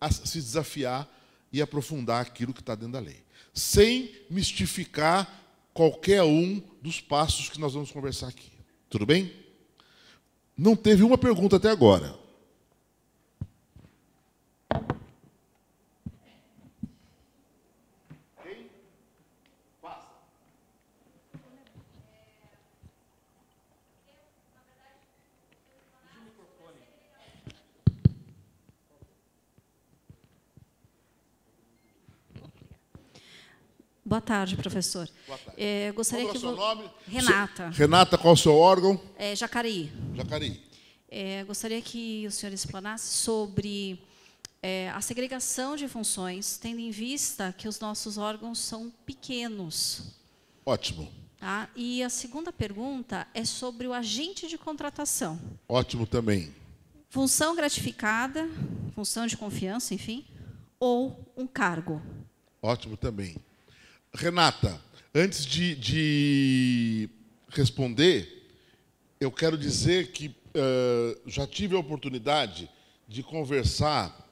a se desafiar e aprofundar aquilo que está dentro da lei, sem mistificar qualquer um dos passos que nós vamos conversar aqui. Tudo bem? Não teve uma pergunta até agora. Quem? Faça. Boa tarde, professor. Boa tarde. Gostaria Qual é o que seu nome? Renata. Renata, qual é o seu órgão? Jacareí. Jacareí. Gostaria que o senhor explanasse sobre a segregação de funções, tendo em vista que os nossos órgãos são pequenos. Ótimo. Tá? E a segunda pergunta é sobre o agente de contratação. Ótimo também. Função gratificada, função de confiança, enfim, ou um cargo. Ótimo também. Renata, antes de responder, eu quero dizer que já tive a oportunidade de conversar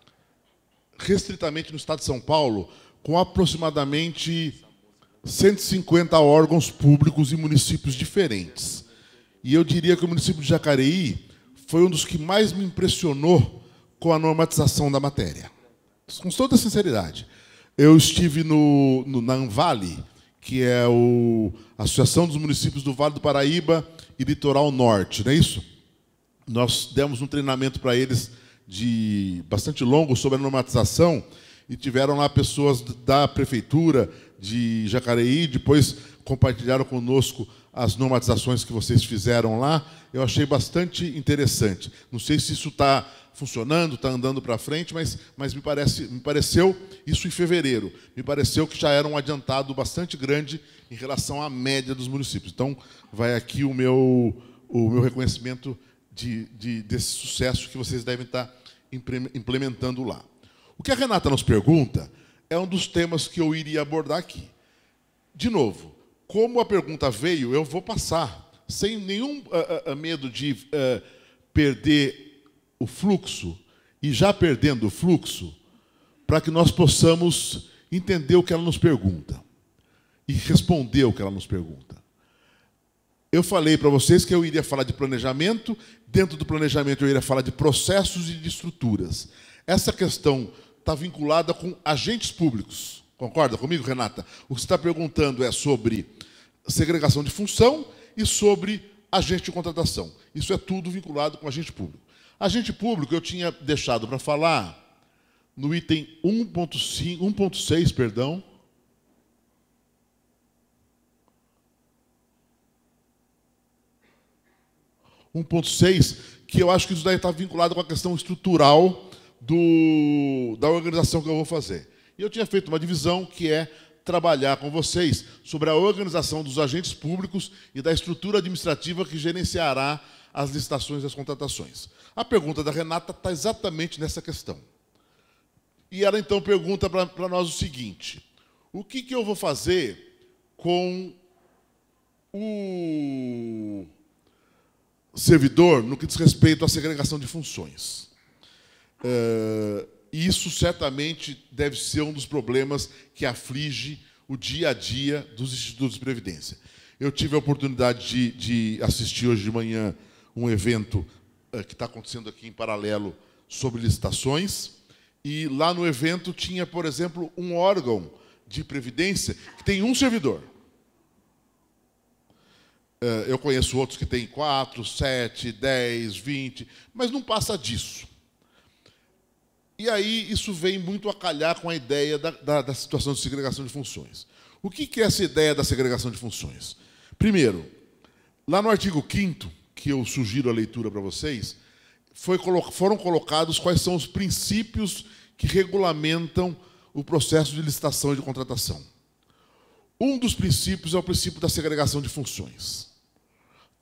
restritamente no Estado de São Paulo com aproximadamente 150 órgãos públicos em municípios diferentes. E eu diria que o município de Jacareí foi um dos que mais me impressionou com a normatização da matéria. Com toda sinceridade. Eu estive na Anvale, que é a Associação dos Municípios do Vale do Paraíba e Litoral Norte, não é isso? Nós demos um treinamento para eles bastante longo sobre a normatização e tiveram lá pessoas da Prefeitura de Jacareí, depois compartilharam conosco as normatizações que vocês fizeram lá. Eu achei bastante interessante. Não sei se isso está funcionando, está andando para frente, mas me pareceu isso em fevereiro. Me pareceu que já era um adiantado bastante grande em relação à média dos municípios. Então, vai aqui o meu reconhecimento desse sucesso que vocês devem estar implementando lá. O que a Renata nos pergunta é um dos temas que eu iria abordar aqui. De novo, como a pergunta veio, eu vou passar, sem nenhum medo de perder o fluxo, e já perdendo o fluxo, para que nós possamos entender o que ela nos pergunta e responder o que ela nos pergunta. Eu falei para vocês que eu iria falar de planejamento, dentro do planejamento eu iria falar de processos e de estruturas. Essa questão está vinculada com agentes públicos. Concorda comigo, Renata? O que você está perguntando é sobre segregação de função e sobre agente de contratação. Isso é tudo vinculado com agente público. Agente público eu tinha deixado para falar no item 1.6, perdão. Que eu acho que isso daí está vinculado com a questão estrutural da organização que eu vou fazer. E eu tinha feito uma divisão que é trabalhar com vocês sobre a organização dos agentes públicos e da estrutura administrativa que gerenciará as licitações e as contratações. A pergunta da Renata está exatamente nessa questão. E ela, então, pergunta para nós o seguinte: o que eu vou fazer com o servidor no que diz respeito à segregação de funções. E isso certamente deve ser um dos problemas que aflige o dia a dia dos institutos de previdência. Eu tive a oportunidade de assistir hoje de manhã um evento que está acontecendo aqui em paralelo sobre licitações, e lá no evento tinha, por exemplo, um órgão de previdência que tem um servidor. Eu conheço outros que têm 4, 7, 10, 20, mas não passa disso. E aí isso vem muito a calhar com a ideia da situação de segregação de funções. O que é essa ideia da segregação de funções? Primeiro, lá no artigo 5º, que eu sugiro a leitura para vocês, foram colocados quais são os princípios que regulamentam o processo de licitação e de contratação. Um dos princípios é o princípio da segregação de funções.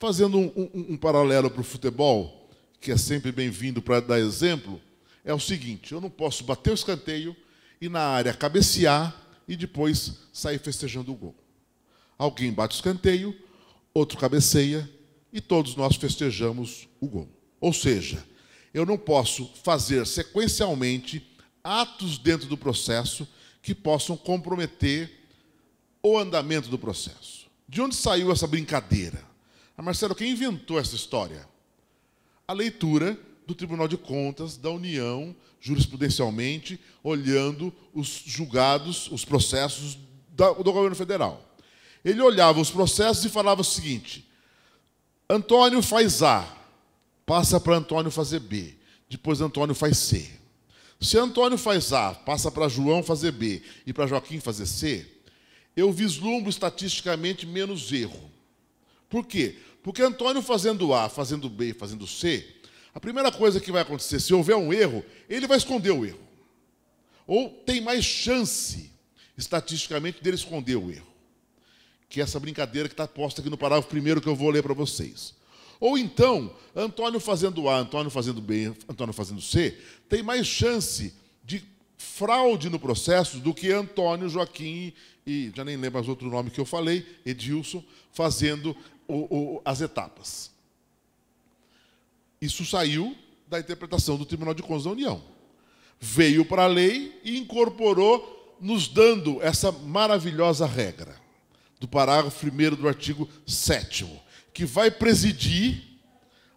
Fazendo um paralelo para o futebol, que é sempre bem-vindo para dar exemplo, é o seguinte: eu não posso bater o escanteio e na área cabecear e depois sair festejando o gol. Alguém bate o escanteio, outro cabeceia e todos nós festejamos o gol. Ou seja, eu não posso fazer sequencialmente atos dentro do processo que possam comprometer o andamento do processo. De onde saiu essa brincadeira? Marcelo, quem inventou essa história? A leitura do Tribunal de Contas da União, jurisprudencialmente, olhando os julgados, os processos do governo federal. Ele olhava os processos e falava o seguinte: Antônio faz A, passa para Antônio fazer B, depois Antônio faz C. Se Antônio faz A, passa para João fazer B e para Joaquim fazer C, eu vislumbro estatisticamente menos erro. Por quê? Porque Antônio fazendo A, fazendo B e fazendo C, a primeira coisa que vai acontecer, se houver um erro, ele vai esconder o erro. Ou tem mais chance, estatisticamente, dele esconder o erro. Que é essa brincadeira que está posta aqui no parágrafo primeiro que eu vou ler para vocês. Ou então, Antônio fazendo A, Antônio fazendo B, Antônio fazendo C, tem mais chance de fraude no processo do que Antônio, Joaquim e, já nem lembro mais outro nome que eu falei, Edilson, fazendo as etapas. Isso saiu da interpretação do Tribunal de Contas da União. Veio para a lei e incorporou, nos dando essa maravilhosa regra do parágrafo 1º do artigo 7º, que vai presidir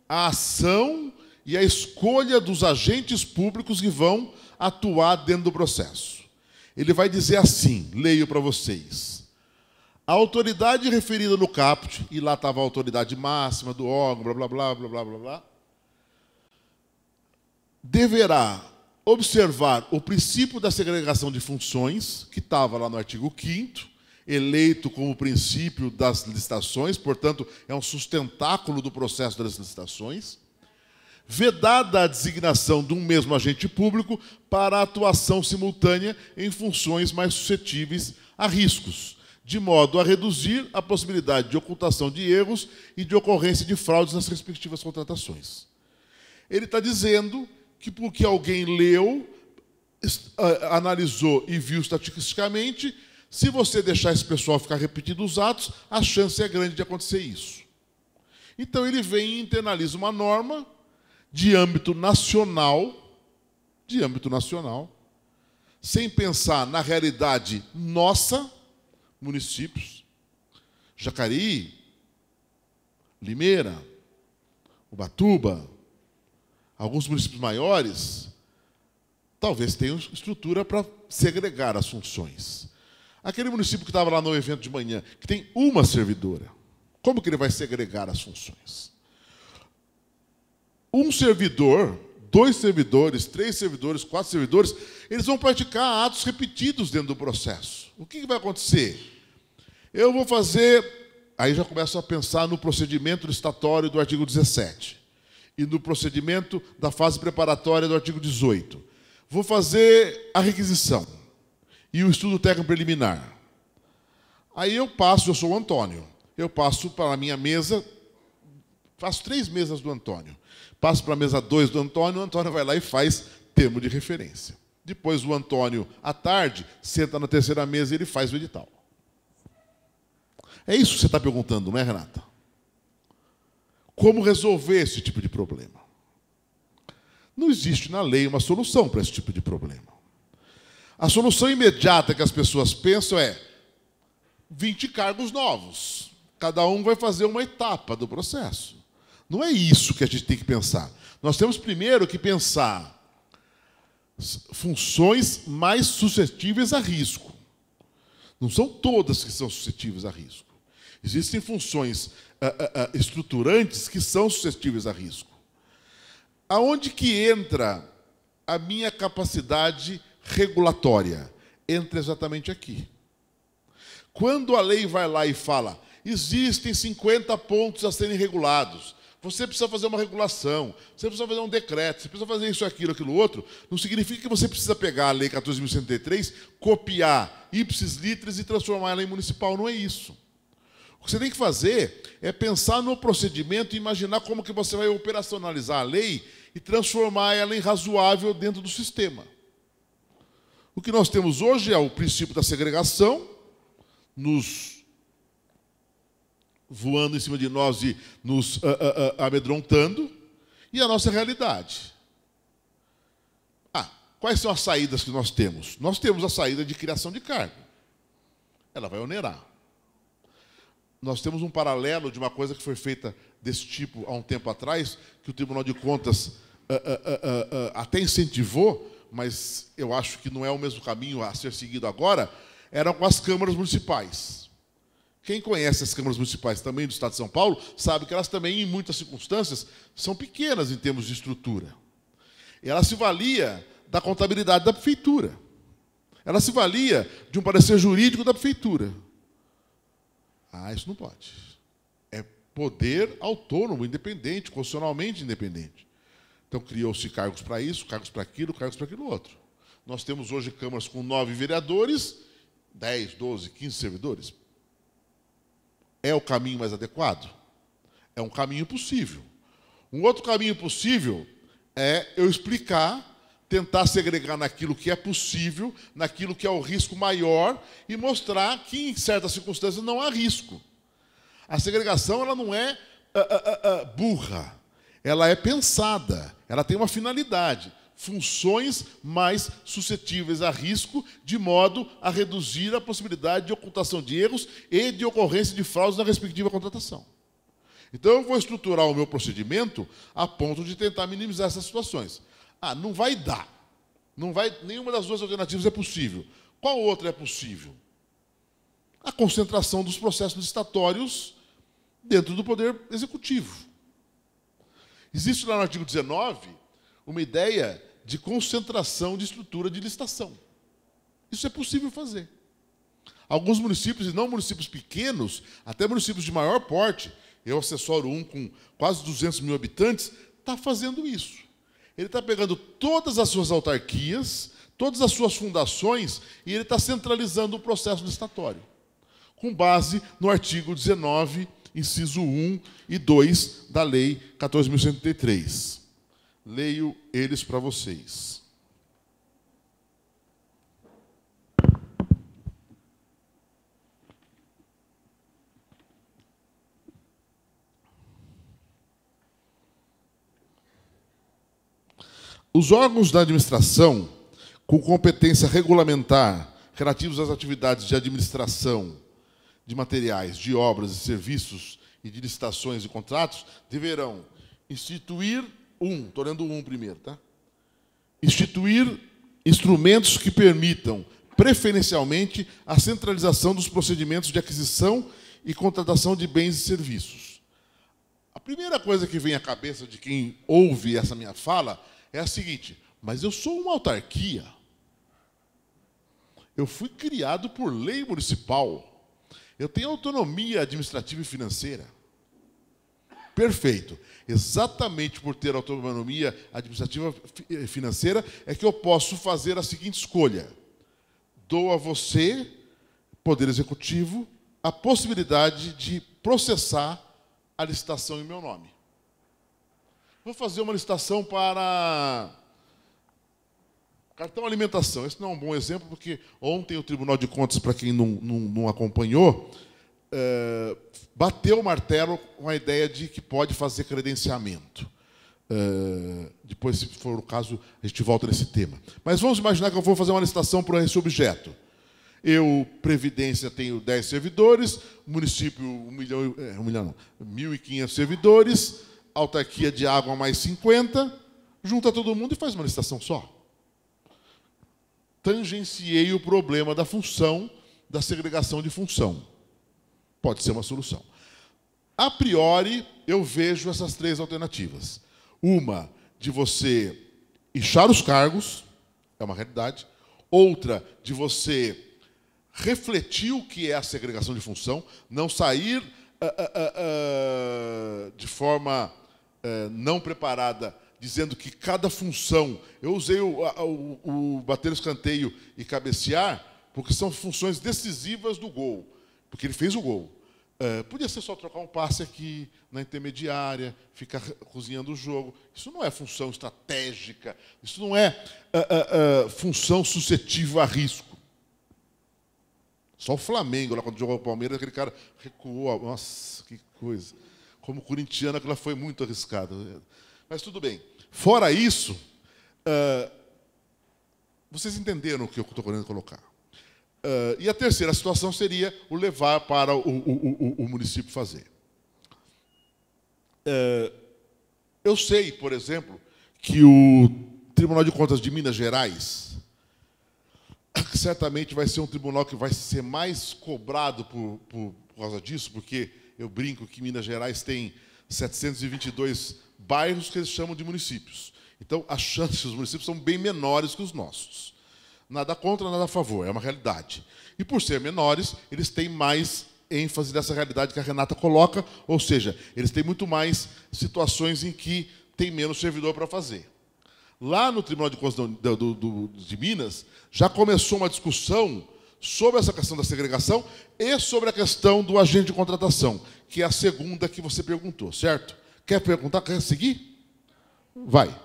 a ação e a escolha dos agentes públicos que vão atuar dentro do processo. Ele vai dizer assim, leio para vocês: a autoridade referida no caput, e lá estava a autoridade máxima do órgão, blá, blá, blá, blá, blá, blá, blá, deverá observar o princípio da segregação de funções, que estava lá no artigo 5º, eleito como princípio das licitações, portanto, é um sustentáculo do processo das licitações, vedada a designação de um mesmo agente público para a atuação simultânea em funções mais suscetíveis a riscos, de modo a reduzir a possibilidade de ocultação de erros e de ocorrência de fraudes nas respectivas contratações. Ele está dizendo que porque alguém leu, analisou e viu estatisticamente, se você deixar esse pessoal ficar repetindo os atos, a chance é grande de acontecer isso. Então ele vem e internaliza uma norma de âmbito nacional, sem pensar na realidade nossa, municípios, Jacareí, Limeira, Ubatuba, alguns municípios maiores, talvez tenham estrutura para segregar as funções. Aquele município que estava lá no evento de manhã, que tem uma servidora, como que ele vai segregar as funções? Um servidor, 2 servidores, 3 servidores, 4 servidores, eles vão praticar atos repetidos dentro do processo. O que vai acontecer? Eu vou fazer... Aí já começo a pensar no procedimento licitatório do artigo 17 e no procedimento da fase preparatória do artigo 18. Vou fazer a requisição e o estudo técnico preliminar. Aí eu sou o Antônio, eu passo para a minha mesa, faço 3 mesas do Antônio. Passo para a mesa 2 do Antônio, o Antônio vai lá e faz termo de referência. Depois o Antônio, à tarde, senta na terceira mesa e ele faz o edital. É isso que você está perguntando, não é, Renata? Como resolver esse tipo de problema? Não existe na lei uma solução para esse tipo de problema. A solução imediata que as pessoas pensam é 20 cargos novos. Cada um vai fazer uma etapa do processo. Não é isso que a gente tem que pensar. Nós temos primeiro que pensar funções mais suscetíveis a risco. Não são todas que são suscetíveis a risco. Existem funções estruturantes que são suscetíveis a risco. Aonde que entra a minha capacidade regulatória? Entra exatamente aqui. Quando a lei vai lá e fala, existem 50 pontos a serem regulados, você precisa fazer uma regulação, você precisa fazer um decreto, você precisa fazer isso, aquilo outro, não significa que você precisa pegar a Lei 14.103, copiar ipsis literis e transformar ela em municipal, não é isso. O que você tem que fazer é pensar no procedimento e imaginar como que você vai operacionalizar a lei e transformar ela em razoável dentro do sistema. O que nós temos hoje é o princípio da segregação, nos voando em cima de nós e nos amedrontando, e a nossa realidade. Quais são as saídas que nós temos? Nós temos a saída de criação de cargo. Ela vai onerar. Nós temos um paralelo de uma coisa que foi feita desse tipo há um tempo atrás, que o Tribunal de Contas até incentivou, mas eu acho que não é o mesmo caminho a ser seguido agora, eram com as câmaras municipais. Quem conhece as câmaras municipais também do Estado de São Paulo, sabe que elas também, em muitas circunstâncias, são pequenas em termos de estrutura. Ela se valia da contabilidade da prefeitura. Ela se valia de um parecer jurídico da prefeitura. Isso não pode. É poder autônomo, independente, constitucionalmente independente. Então, criou-se cargos para isso, cargos para aquilo outro. Nós temos hoje câmaras com 9 vereadores, 10, 12, 15 servidores. É o caminho mais adequado? É um caminho possível. Um outro caminho possível é eu explicar, tentar segregar naquilo que é possível, naquilo que é o risco maior e mostrar que, em certas circunstâncias, não há risco. A segregação ela não é burra, ela é pensada, ela tem uma finalidade. Funções mais suscetíveis a risco, de modo a reduzir a possibilidade de ocultação de erros e de ocorrência de fraudes na respectiva contratação. Então, eu vou estruturar o meu procedimento a ponto de tentar minimizar essas situações. Não vai dar. Nenhuma das duas alternativas é possível. Qual outra é possível? A concentração dos processos licitatórios dentro do Poder Executivo. Existe lá no artigo 19 uma ideia de concentração de estrutura de licitação. Isso é possível fazer. Alguns municípios, e não municípios pequenos, até municípios de maior porte, eu assessoro um com quase 200 mil habitantes, está fazendo isso. Ele está pegando todas as suas autarquias, todas as suas fundações, e ele está centralizando o processo licitatório, com base no artigo 19, inciso 1 e 2 da Lei 14.103. Leio eles para vocês. Os órgãos da administração com competência regulamentar relativos às atividades de administração de materiais, de obras e serviços e de licitações e contratos deverão instituir estou lendo primeiro, tá? Instituir instrumentos que permitam, preferencialmente, a centralização dos procedimentos de aquisição e contratação de bens e serviços. A primeira coisa que vem à cabeça de quem ouve essa minha fala é a seguinte: mas eu sou uma autarquia. Eu fui criado por lei municipal. Eu tenho autonomia administrativa e financeira. Perfeito. Exatamente por ter autonomia administrativa e financeira é que eu posso fazer a seguinte escolha. Dou a você, Poder Executivo, a possibilidade de processar a licitação em meu nome. Vou fazer uma licitação para cartão alimentação. Esse não é um bom exemplo, porque ontem o Tribunal de Contas, para quem não acompanhou, bateu o martelo com a ideia de que pode fazer credenciamento. Depois, se for o caso, a gente volta nesse tema. Mas vamos imaginar que eu vou fazer uma licitação para esse objeto. Eu, Previdência, tenho 10 servidores, município, 1.500 servidores, autarquia de água mais 50, junta todo mundo e faz uma licitação só. Tangenciei o problema da função, da segregação de função. Pode ser uma solução. A priori, eu vejo essas 3 alternativas. Uma, de você inchar os cargos, é uma realidade. Outra, de você refletir o que é a segregação de função, não sair de forma não preparada, dizendo que cada função... Eu usei o bater o escanteio e cabecear, porque são funções decisivas do gol, porque ele fez o gol. Podia ser só trocar um passe aqui, na intermediária, ficar cozinhando o jogo. Isso não é função estratégica, isso não é função suscetível a risco. Só o Flamengo, lá quando jogou o Palmeiras, aquele cara recuou. Nossa, que coisa. Como corintiano, aquilo foi muito arriscado. Mas tudo bem. Fora isso, vocês entenderam o que eu estou querendo colocar. E a terceira situação seria o levar para o município fazer. Eu sei, por exemplo, que o Tribunal de Contas de Minas Gerais certamente vai ser um tribunal que vai ser mais cobrado por causa disso, porque eu brinco que Minas Gerais tem 722 bairros que eles chamam de municípios. Então, as chances dos municípios são bem menores que os nossos. Nada contra, nada a favor, é uma realidade. E, por ser menores, eles têm mais ênfase dessa realidade que a Renata coloca, ou seja, eles têm muito mais situações em que tem menos servidor para fazer. Lá no Tribunal de Contas de Minas, já começou uma discussão sobre essa questão da segregação e sobre a questão do agente de contratação, que é a segunda que você perguntou, certo? Quer perguntar? Quer seguir? Vai.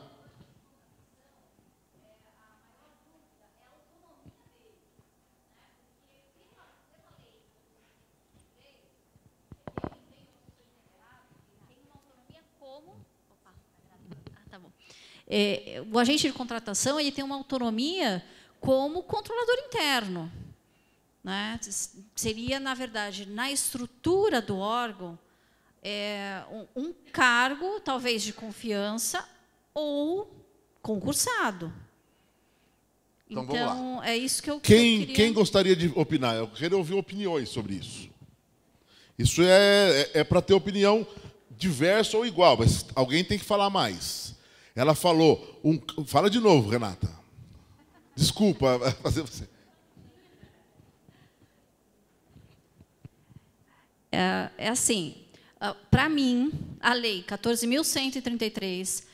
O agente de contratação ele tem uma autonomia como controlador interno, né? Seria, na verdade, na estrutura do órgão, um cargo, talvez, de confiança ou concursado. Então vamos lá. É isso que eu queria... queria... Quem gostaria de opinar? Eu queria ouvir opiniões sobre isso. Isso é para ter opinião diversa ou igual, mas alguém tem que falar mais. Ela falou... Fala de novo, Renata. Desculpa fazer você. É assim, para mim, a Lei 14.133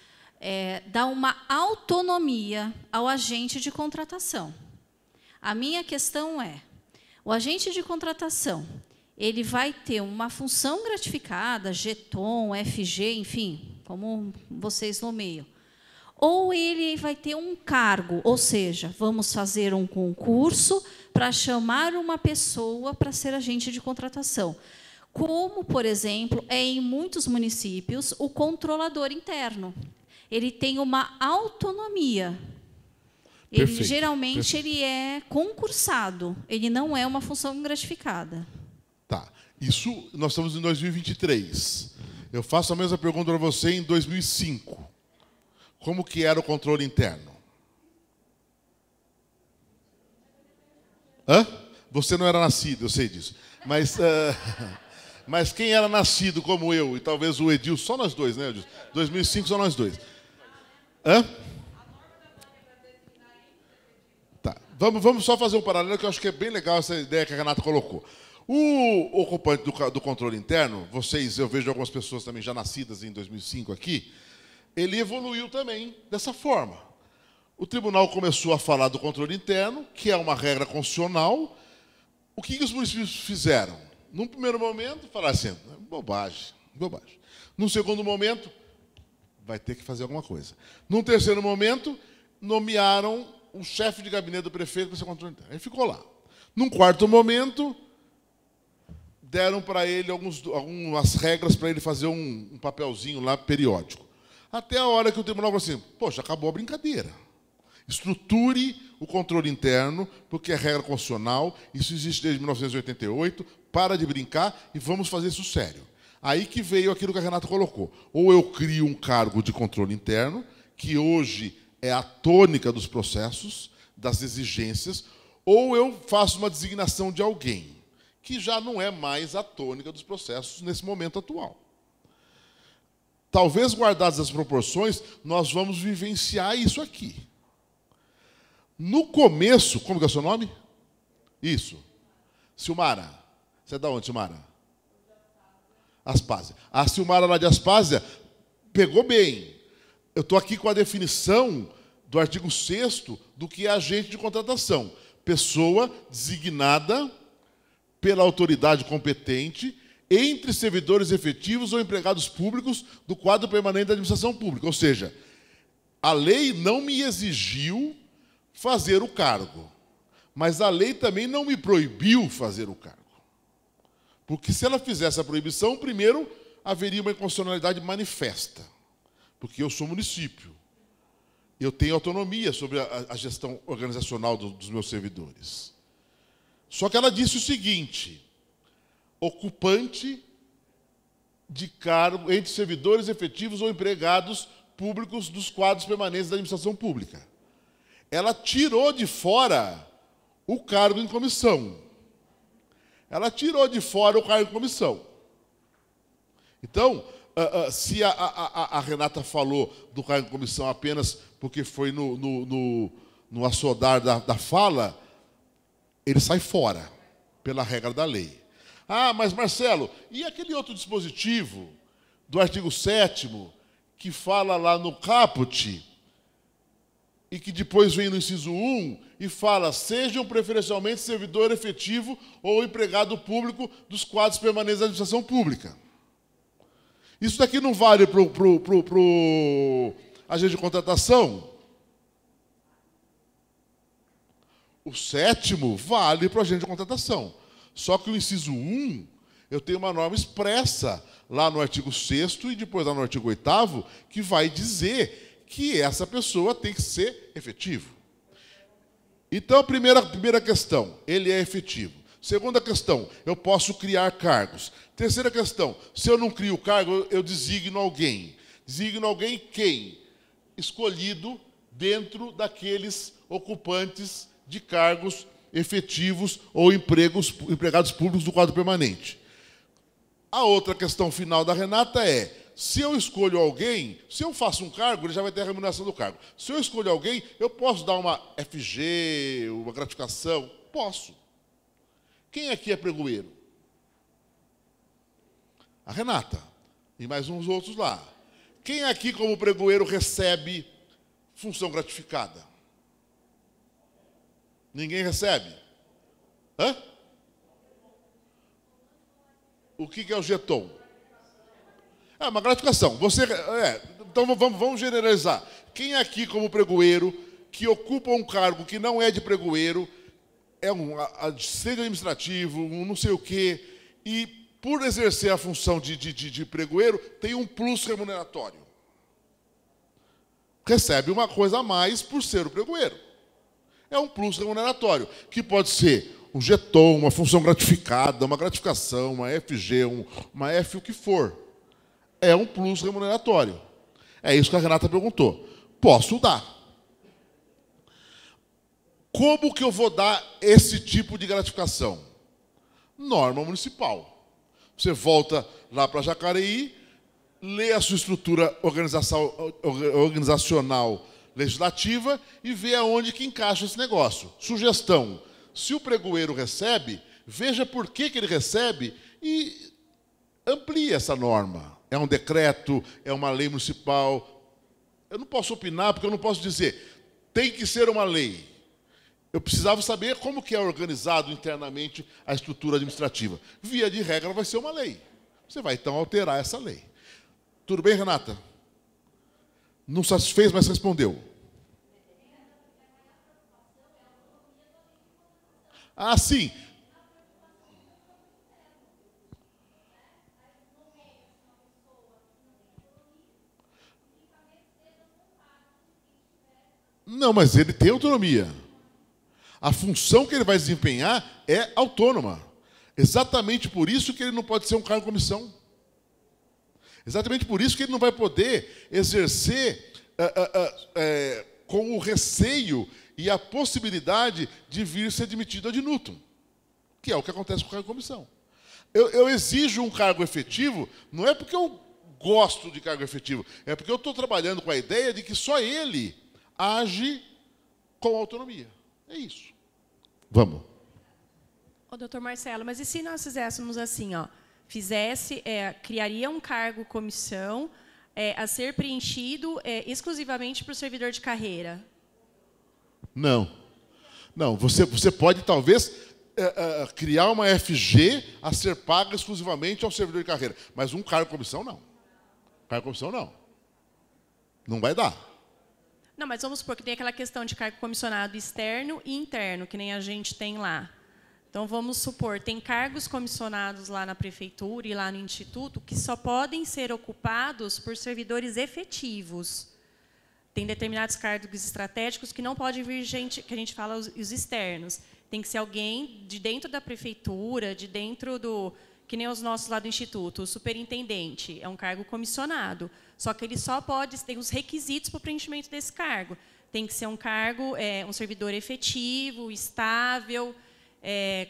dá uma autonomia ao agente de contratação. A minha questão é, o agente de contratação, ele vai ter uma função gratificada, GTOM, FG, enfim, como vocês nomeiam. Ou ele vai ter um cargo, ou seja, vamos fazer um concurso para chamar uma pessoa para ser agente de contratação. Como, por exemplo, em muitos municípios, o controlador interno. Ele tem uma autonomia. Perfeito, geralmente, ele é concursado. Ele não é uma função gratificada. Tá. Isso, nós estamos em 2023. Eu faço a mesma pergunta para você em 2005. Como que era o controle interno? Hã? Você não era nascido, eu sei disso. Mas quem era nascido como eu, e talvez o Edil, só nós dois, né, Edil? 2005, só nós dois. Hã? Tá. Vamos só fazer um paralelo, que eu acho que é bem legal essa ideia que a Renata colocou. O ocupante do controle interno, eu vejo algumas pessoas também já nascidas em 2005 aqui, ele evoluiu também dessa forma. O tribunal começou a falar do controle interno, que é uma regra constitucional. O que os municípios fizeram? Num primeiro momento, falaram assim, bobagem, bobagem. Num segundo momento, vai ter que fazer alguma coisa. Num terceiro momento, nomearam um chefe de gabinete do prefeito para ser controle interno. Ele ficou lá. Num quarto momento, deram para ele algumas regras para ele fazer um papelzinho lá periódico. Até a hora que o tribunal falou assim, poxa, acabou a brincadeira. Estruture o controle interno, porque é regra constitucional, isso existe desde 1988, para de brincar e vamos fazer isso sério. Aí que veio aquilo que a Renata colocou. Ou eu crio um cargo de controle interno, que hoje é a tônica dos processos, das exigências, ou eu faço uma designação de alguém, que já não é mais a tônica dos processos nesse momento atual. Talvez, guardadas as proporções, nós vamos vivenciar isso aqui. No começo, como que é o seu nome? Isso. Silmara. Você é da onde, Silmara? Aspásia. A Silmara lá de Aspásia pegou bem. Eu estou aqui com a definição do artigo 6º do que é agente de contratação. Pessoa designada pela autoridade competente entre servidores efetivos ou empregados públicos do quadro permanente da administração pública. Ou seja, a lei não me exigiu fazer o cargo, mas a lei também não me proibiu fazer o cargo. Porque se ela fizesse a proibição, primeiro haveria uma inconstitucionalidade manifesta, porque eu sou município. Eu tenho autonomia sobre a gestão organizacional dos meus servidores. Só que ela disse o seguinte, ocupante de cargo entre servidores efetivos ou empregados públicos dos quadros permanentes da administração pública. Ela tirou de fora o cargo em comissão. Ela tirou de fora o cargo em comissão. Então, se a Renata falou do cargo em comissão apenas porque foi no assodar da fala, ele sai fora, pela regra da lei. Ah, mas Marcelo, e aquele outro dispositivo do artigo 7º, que fala lá no caput, e que depois vem no inciso 1, e fala, sejam preferencialmente servidor efetivo ou empregado público dos quadros permanentes da administração pública. Isso daqui não vale para o agente de contratação? O 7º vale para o agente de contratação. Só que o inciso 1, eu tenho uma norma expressa lá no artigo 6º e depois lá no artigo 8º, que vai dizer que essa pessoa tem que ser efetivo. Então, a primeira questão, ele é efetivo. Segunda questão, eu posso criar cargos. Terceira questão, se eu não crio cargo, eu designo alguém. Designo alguém quem? Escolhido dentro daqueles ocupantes de cargos efetivos ou empregados públicos do quadro permanente. A outra questão final da Renata é, se eu escolho alguém, se eu faço um cargo, ele já vai ter a remuneração do cargo. Se eu escolho alguém, eu posso dar uma FG, uma gratificação? Posso. Quem aqui é pregoeiro? A Renata. E mais uns outros lá. Quem aqui, como pregoeiro, recebe função gratificada? Ninguém recebe? Hã? O que é o jeton? É uma gratificação. Então vamos generalizar. Quem aqui, como pregoeiro, que ocupa um cargo que não é de pregoeiro, é um assistente administrativo, um não sei o quê, e por exercer a função de pregoeiro, tem um plus remuneratório. Recebe uma coisa a mais por ser o pregoeiro. É um plus remuneratório, que pode ser um jeton, uma função gratificada, uma gratificação, uma FG, uma F, o que for. É um plus remuneratório. É isso que a Renata perguntou. Posso dar. Como que eu vou dar esse tipo de gratificação? Norma municipal. Você volta lá para Jacareí, lê a sua estrutura organizacional legislativa e vê aonde que encaixa esse negócio. Sugestão, se o pregoeiro recebe, veja por que ele recebe e amplie essa norma. É um decreto, é uma lei municipal. Eu não posso opinar porque eu não posso dizer, tem que ser uma lei. Eu precisava saber como que é organizado internamente a estrutura administrativa. Via de regra vai ser uma lei. Você vai então alterar essa lei. Tudo bem, Renata? Não satisfez, mas respondeu. Ah, sim. Não, mas ele tem autonomia. A função que ele vai desempenhar é autônoma. Exatamente por isso que ele não pode ser um cargo de comissão. Exatamente por isso que ele não vai poder exercer com o receio e a possibilidade de vir ser demitido ad nutum, que é o que acontece com o cargo de comissão. Eu exijo um cargo efetivo, não é porque eu gosto de cargo efetivo, é porque eu estou trabalhando com a ideia de que só ele age com autonomia. É isso. Vamos. Ô, doutor Marcelo, mas e se nós fizéssemos assim, ó, criaria um cargo comissão a ser preenchido exclusivamente para o servidor de carreira? Não. Não, você pode, talvez, criar uma FG a ser paga exclusivamente ao servidor de carreira, mas um cargo comissão, não. Cargo comissão, não. Não vai dar. Não, mas vamos supor que tem aquela questão de cargo comissionado externo e interno, que nem a gente tem lá. Então, vamos supor, tem cargos comissionados lá na prefeitura e lá no instituto que só podem ser ocupados por servidores efetivos. Tem determinados cargos estratégicos que não pode vir gente, que a gente fala os externos. Tem que ser alguém de dentro da prefeitura, de dentro do... Que nem os nossos lá do instituto. O superintendente é um cargo comissionado. Só que ele só pode... Tem os requisitos para o preenchimento desse cargo. Tem que ser um cargo, um servidor efetivo, estável...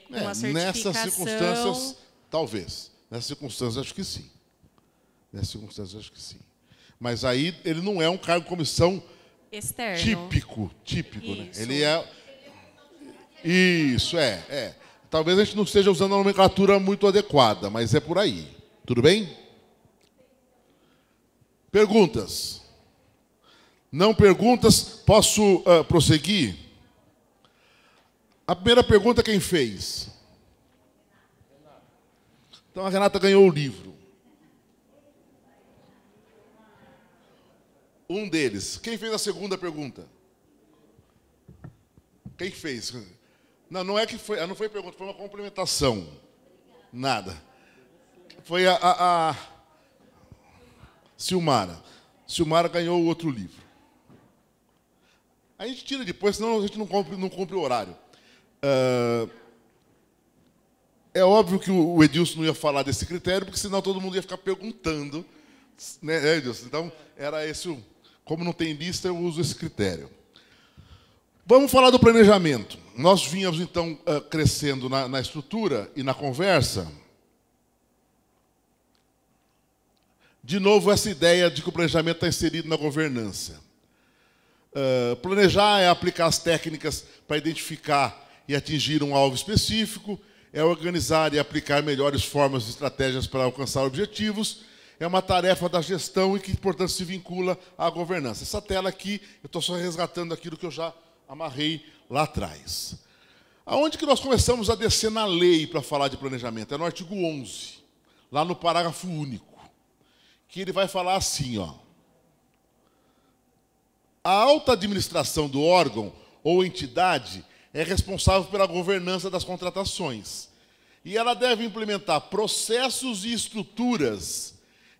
com a certificação. Nessas circunstâncias, talvez. Nessas circunstâncias, acho que sim. Nessas circunstâncias, acho que sim. Mas aí ele não é um cargo de comissão externo. Típico, né? Ele é... Isso, Talvez a gente não esteja usando a nomenclatura muito adequada, mas é por aí. Tudo bem? Perguntas? Não perguntas? Posso prosseguir? A primeira pergunta, quem fez? Então, a Renata ganhou o livro. Um deles. Quem fez a segunda pergunta? Quem fez? Não, não é que foi, não foi pergunta, foi uma complementação. Nada. Foi a Silmara. Silmara ganhou o outro livro. A gente tira depois, senão a gente não cumpre o horário. É óbvio que o Edilson não ia falar desse critério, porque senão todo mundo ia ficar perguntando. Né, Edilson? Então, era esse. Como não tem lista, eu uso esse critério. Vamos falar do planejamento. Nós vínhamos, então, crescendo na estrutura e na conversa. De novo, essa ideia de que o planejamento está inserido na governança. Planejar é aplicar as técnicas para identificar e atingir um alvo específico, é organizar e aplicar melhores formas e estratégias para alcançar objetivos, é uma tarefa da gestão e que, portanto, se vincula à governança. Essa tela aqui, eu estou só resgatando aquilo que eu já amarrei lá atrás. Aonde que nós começamos a descer na lei para falar de planejamento? É no artigo 11, lá no parágrafo único, que ele vai falar assim, ó. A alta administração do órgão ou entidade é responsável pela governança das contratações. E ela deve implementar processos e estruturas,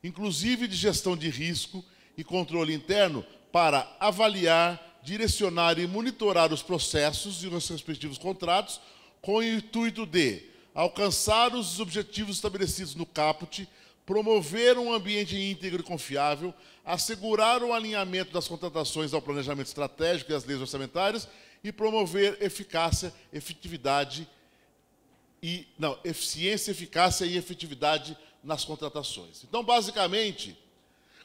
inclusive de gestão de risco e controle interno, para avaliar, direcionar e monitorar os processos e os respectivos contratos, com o intuito de alcançar os objetivos estabelecidos no caput, promover um ambiente íntegro e confiável, assegurar o alinhamento das contratações ao planejamento estratégico e às leis orçamentárias e promover eficiência, eficácia e efetividade nas contratações. Então, basicamente,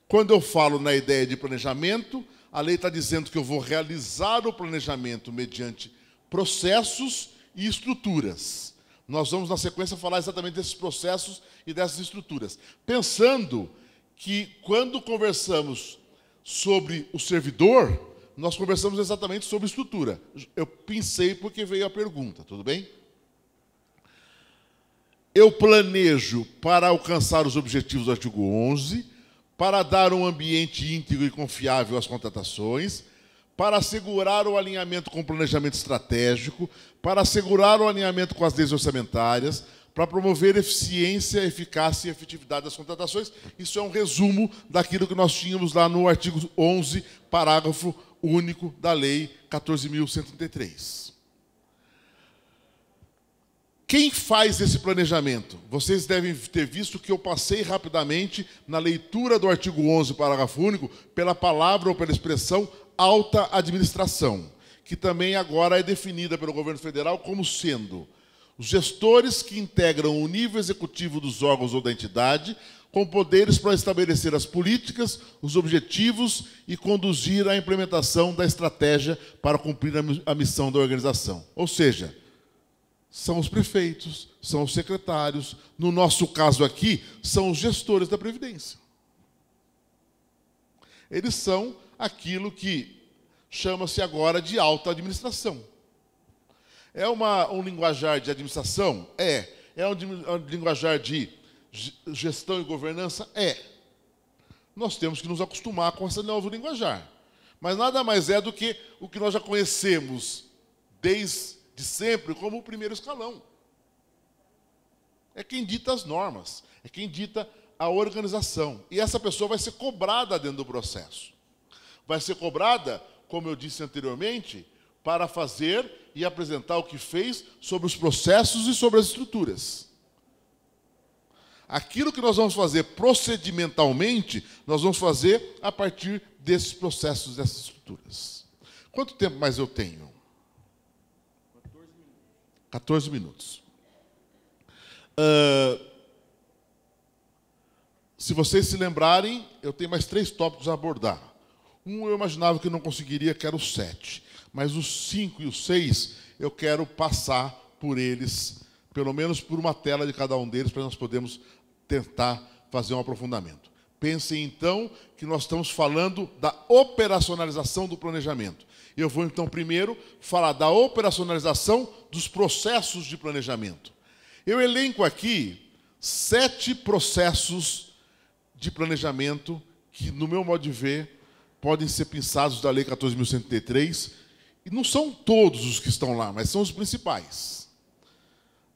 quando eu falo na ideia de planejamento, a lei está dizendo que eu vou realizar o planejamento mediante processos e estruturas. Nós vamos, na sequência, falar exatamente desses processos e dessas estruturas. Pensando que, quando conversamos sobre o servidor, nós conversamos exatamente sobre estrutura. Eu pensei porque veio a pergunta, tudo bem? Eu planejo para alcançar os objetivos do artigo 11, para dar um ambiente íntegro e confiável às contratações, para assegurar o alinhamento com o planejamento estratégico, para assegurar o alinhamento com as leis orçamentárias, para promover eficiência, eficácia e efetividade das contratações. Isso é um resumo daquilo que nós tínhamos lá no artigo 11, parágrafo único da Lei 14.133. Quem faz esse planejamento? Vocês devem ter visto que eu passei rapidamente na leitura do artigo 11, parágrafo único, pela palavra ou pela expressão alta administração, que também agora é definida pelo governo federal como sendo os gestores que integram o nível executivo dos órgãos ou da entidade, com poderes para estabelecer as políticas, os objetivos e conduzir a implementação da estratégia para cumprir a missão da organização. Ou seja, são os prefeitos, são os secretários, no nosso caso aqui, são os gestores da Previdência. Eles são aquilo que chama-se agora de alta administração. É um linguajar de administração? É um linguajar de gestão e governança? É. Nós temos que nos acostumar com esse novo linguajar. Mas nada mais é do que o que nós já conhecemos desde sempre como o primeiro escalão. É quem dita as normas, é quem dita a organização. E essa pessoa vai ser cobrada dentro do processo. Vai ser cobrada, como eu disse anteriormente, para fazer e apresentar o que fez sobre os processos e sobre as estruturas. Aquilo que nós vamos fazer procedimentalmente, nós vamos fazer a partir desses processos, dessas estruturas. Quanto tempo mais eu tenho? 14 minutos. Se vocês se lembrarem, eu tenho mais 3 tópicos a abordar. Um eu imaginava que não conseguiria, que era o 7. Mas os 5 e o 6, eu quero passar por eles, pelo menos por uma tela de cada um deles, para nós podermos tentar fazer um aprofundamento. Pensem, então, que nós estamos falando da operacionalização do planejamento. Eu vou, então, primeiro falar da operacionalização dos processos de planejamento. Eu elenco aqui 7 processos de planejamento que, no meu modo de ver, podem ser pensados da Lei 14.133, e não são todos os que estão lá, mas são os principais.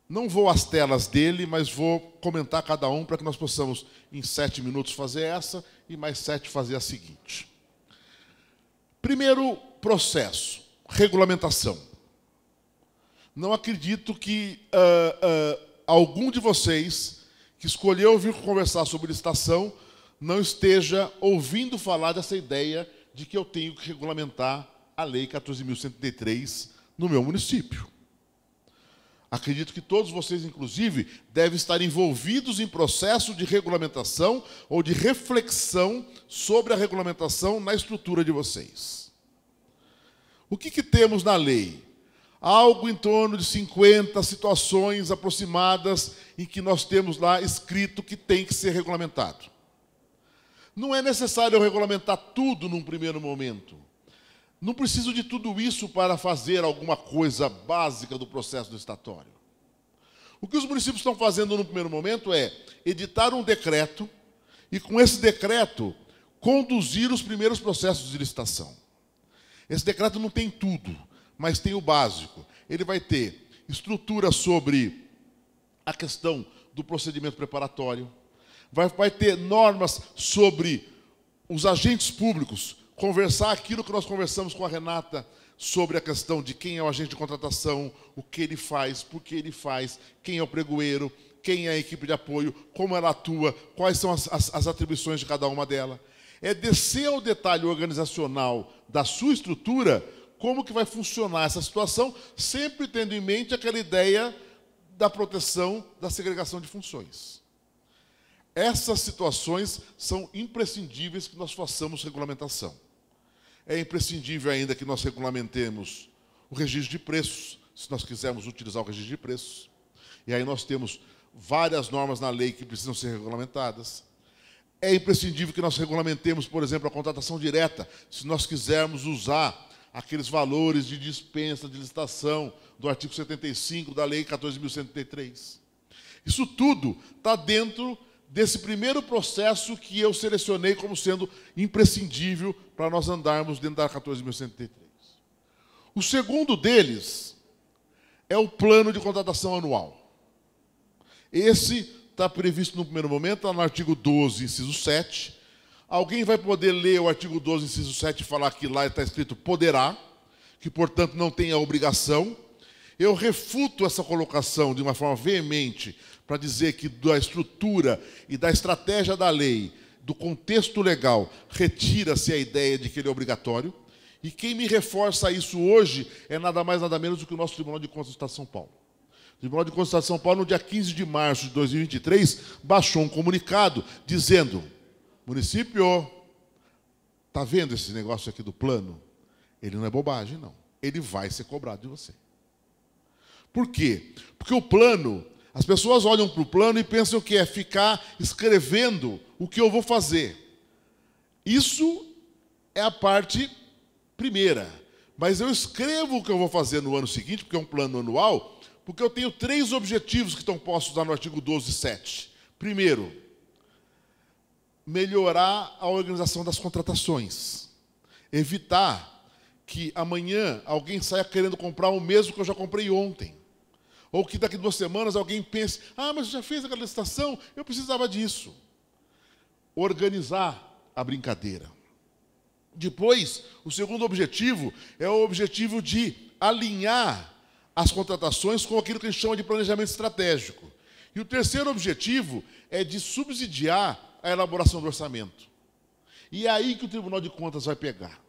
Não vou às telas dele, mas vou comentar cada um para que nós possamos, em 7 minutos, fazer essa e mais 7 fazer a seguinte. Primeiro processo, regulamentação. Não acredito que algum de vocês que escolheu vir conversar sobre licitação não esteja ouvindo falar dessa ideia de que eu tenho que regulamentar a Lei 14.133 no meu município. Acredito que todos vocês, inclusive, devem estar envolvidos em processo de regulamentação ou de reflexão sobre a regulamentação na estrutura de vocês. O que temos na lei? Algo em torno de 50 situações aproximadas em que nós temos lá escrito que tem que ser regulamentado. Não é necessário eu regulamentar tudo num primeiro momento. Não preciso de tudo isso para fazer alguma coisa básica do processo licitatório. O que os municípios estão fazendo no primeiro momento é editar um decreto e, com esse decreto, conduzir os primeiros processos de licitação. Esse decreto não tem tudo, mas tem o básico. Ele vai ter estrutura sobre a questão do procedimento preparatório, vai ter normas sobre os agentes públicos, conversar aquilo que nós conversamos com a Renata sobre a questão de quem é o agente de contratação, o que ele faz, por que ele faz, quem é o pregoeiro, quem é a equipe de apoio, como ela atua, quais são as atribuições de cada uma delas. É descer ao detalhe organizacional da sua estrutura, como que vai funcionar essa situação, sempre tendo em mente aquela ideia da proteção da segregação de funções. Essas situações são imprescindíveis que nós façamos regulamentação. É imprescindível ainda que nós regulamentemos o registro de preços, se nós quisermos utilizar o registro de preços. E aí nós temos várias normas na lei que precisam ser regulamentadas. É imprescindível que nós regulamentemos, por exemplo, a contratação direta, se nós quisermos usar aqueles valores de dispensa, de licitação, do artigo 75 da Lei 14.133. Isso tudo está dentro desse primeiro processo que eu selecionei como sendo imprescindível para nós andarmos dentro da 14.133. O segundo deles é o plano de contratação anual. Esse está previsto no primeiro momento, está no artigo 12, inciso 7. Alguém vai poder ler o artigo 12, inciso 7 e falar que lá está escrito poderá, que, portanto, não tem a obrigação. Eu refuto essa colocação de uma forma veemente para dizer que da estrutura e da estratégia da lei, do contexto legal, retira-se a ideia de que ele é obrigatório. E quem me reforça isso hoje é nada mais, nada menos do que o nosso Tribunal de Contas do Estado de São Paulo. O Tribunal de Contas do Estado de São Paulo, no dia 15 de março de 2023, baixou um comunicado dizendo: município, está vendo esse negócio aqui do plano? Ele não é bobagem, não. Ele vai ser cobrado de você. Por quê? Porque o plano, as pessoas olham para o plano e pensam que é ficar escrevendo o que eu vou fazer. Isso é a parte primeira. Mas eu escrevo o que eu vou fazer no ano seguinte, porque é um plano anual, porque eu tenho 3 objetivos que estão postos lá no artigo 12.7. Primeiro, melhorar a organização das contratações. Evitar que amanhã alguém saia querendo comprar o mesmo que eu já comprei ontem. Ou que daqui a 2 semanas alguém pense: ah, mas eu já fiz aquela licitação, eu precisava disso. Organizar a brincadeira. Depois, o segundo objetivo é o objetivo de alinhar as contratações com aquilo que a gente chama de planejamento estratégico. E o terceiro objetivo é de subsidiar a elaboração do orçamento. E é aí que o Tribunal de Contas vai pegar.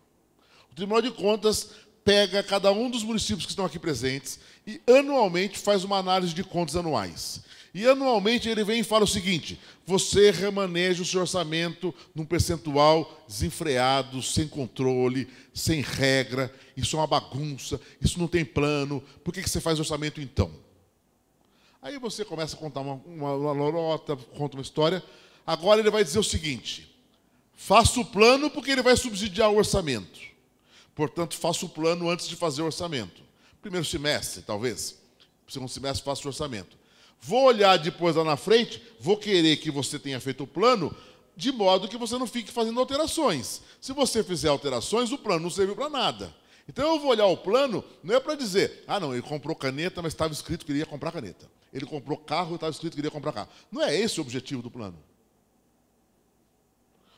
O Tribunal de Contas pega cada um dos municípios que estão aqui presentes e anualmente faz uma análise de contas anuais. E anualmente ele vem e fala o seguinte: você remaneja o seu orçamento num percentual desenfreado, sem controle, sem regra, isso é uma bagunça, isso não tem plano, por que você faz orçamento então? Aí você começa a contar uma lorota, conta uma história. Agora ele vai dizer o seguinte: faça o plano porque ele vai subsidiar o orçamento. Portanto, faça o plano antes de fazer o orçamento. Primeiro semestre, talvez. Segundo semestre, faça o orçamento. Vou olhar depois lá na frente, vou querer que você tenha feito o plano de modo que você não fique fazendo alterações. Se você fizer alterações, o plano não serviu para nada. Então eu vou olhar o plano, não é para dizer: ah, não, ele comprou caneta, mas estava escrito que ele ia comprar caneta. Ele comprou carro e estava escrito que ele ia comprar carro. Não é esse o objetivo do plano.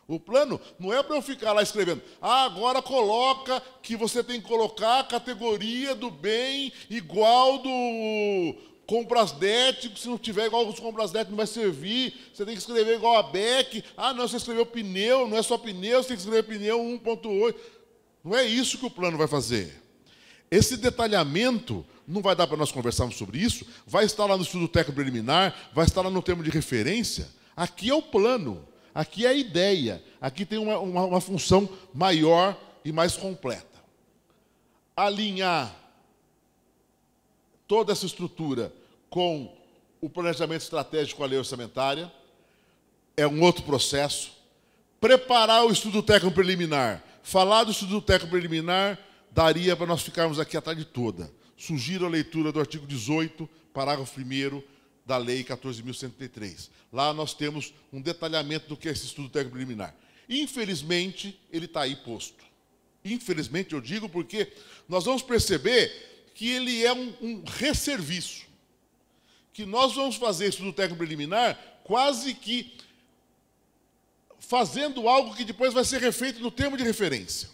O plano não é para eu ficar lá escrevendo: ah, agora coloca que você tem que colocar a categoria do bem igual do Comprasnet, se não tiver igual os Comprasnet não vai servir, você tem que escrever igual a BEC. Ah, não, você escreveu pneu, não é só pneu, você tem que escrever pneu 1.8. Não é isso que o plano vai fazer. Esse detalhamento, não vai dar para nós conversarmos sobre isso, vai estar lá no estudo técnico preliminar, vai estar lá no termo de referência. Aqui é o plano. Aqui é a ideia, aqui tem uma função maior e mais completa. Alinhar toda essa estrutura com o planejamento estratégico, a lei orçamentária, é um outro processo. Preparar o estudo técnico preliminar. Falar do estudo técnico preliminar daria para nós ficarmos aqui a tarde toda. Sugiro a leitura do artigo 18, parágrafo 1º, da Lei 14.133. Lá nós temos um detalhamento do que é esse estudo técnico preliminar. Infelizmente, ele está aí posto. Infelizmente, eu digo porque nós vamos perceber que ele é um resserviço. Que nós vamos fazer estudo técnico preliminar quase que fazendo algo que depois vai ser refeito no termo de referência.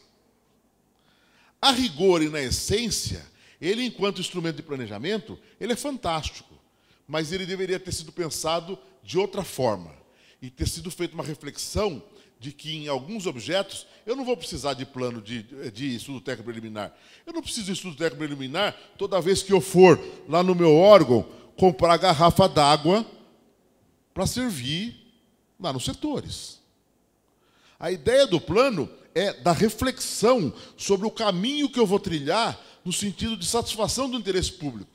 A rigor e na essência, ele, enquanto instrumento de planejamento, ele é fantástico. Mas ele deveria ter sido pensado de outra forma e ter sido feita uma reflexão de que em alguns objetos eu não vou precisar de plano de estudo técnico preliminar. Eu não preciso de estudo técnico preliminar toda vez que eu for lá no meu órgão comprar garrafa d'água para servir lá nos setores. A ideia do plano é da reflexão sobre o caminho que eu vou trilhar no sentido de satisfação do interesse público.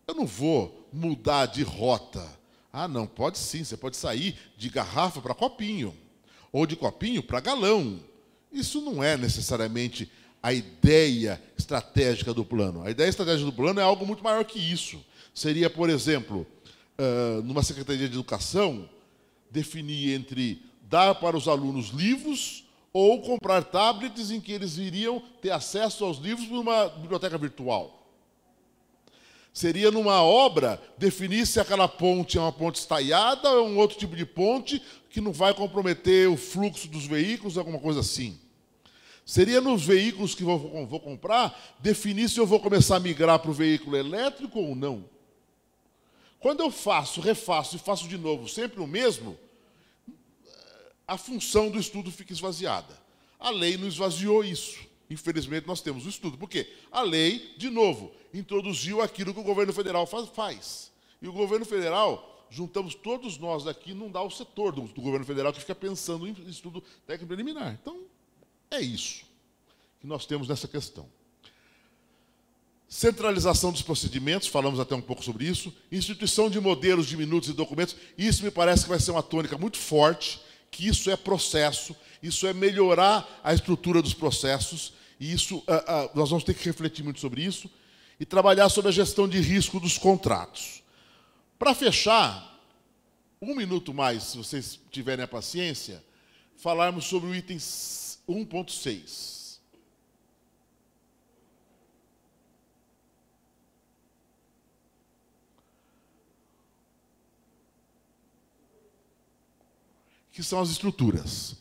Eu não vou mudar de rota. Ah, não, pode sim, você pode sair de garrafa para copinho, ou de copinho para galão. Isso não é necessariamente a ideia estratégica do plano. A ideia estratégica do plano é algo muito maior que isso. Seria, por exemplo, numa Secretaria de Educação, definir entre dar para os alunos livros ou comprar tablets em que eles iriam ter acesso aos livros por uma biblioteca virtual. Seria numa obra definir se aquela ponte é uma ponte estaiada ou é um outro tipo de ponte que não vai comprometer o fluxo dos veículos, alguma coisa assim. Seria nos veículos que vou comprar, definir se eu vou começar a migrar para o veículo elétrico ou não. Quando eu faço, refaço e faço de novo sempre o mesmo, a função do estudo fica esvaziada. A lei não esvaziou isso. Infelizmente, nós temos o estudo. Por quê? A lei, de novo, introduziu aquilo que o governo federal faz. E o governo federal, juntamos todos nós aqui, não dá o setor do governo federal que fica pensando em estudo técnico preliminar. Então, é isso que nós temos nessa questão. Centralização dos procedimentos, falamos até um pouco sobre isso. Instituição de modelos de minutos e documentos. Isso me parece que vai ser uma tônica muito forte, que isso é processo, isso é melhorar a estrutura dos processos, e isso nós vamos ter que refletir muito sobre isso, e trabalhar sobre a gestão de risco dos contratos. Para fechar, 1 minuto mais, se vocês tiverem a paciência, falarmos sobre o item 1.6. Que são as estruturas.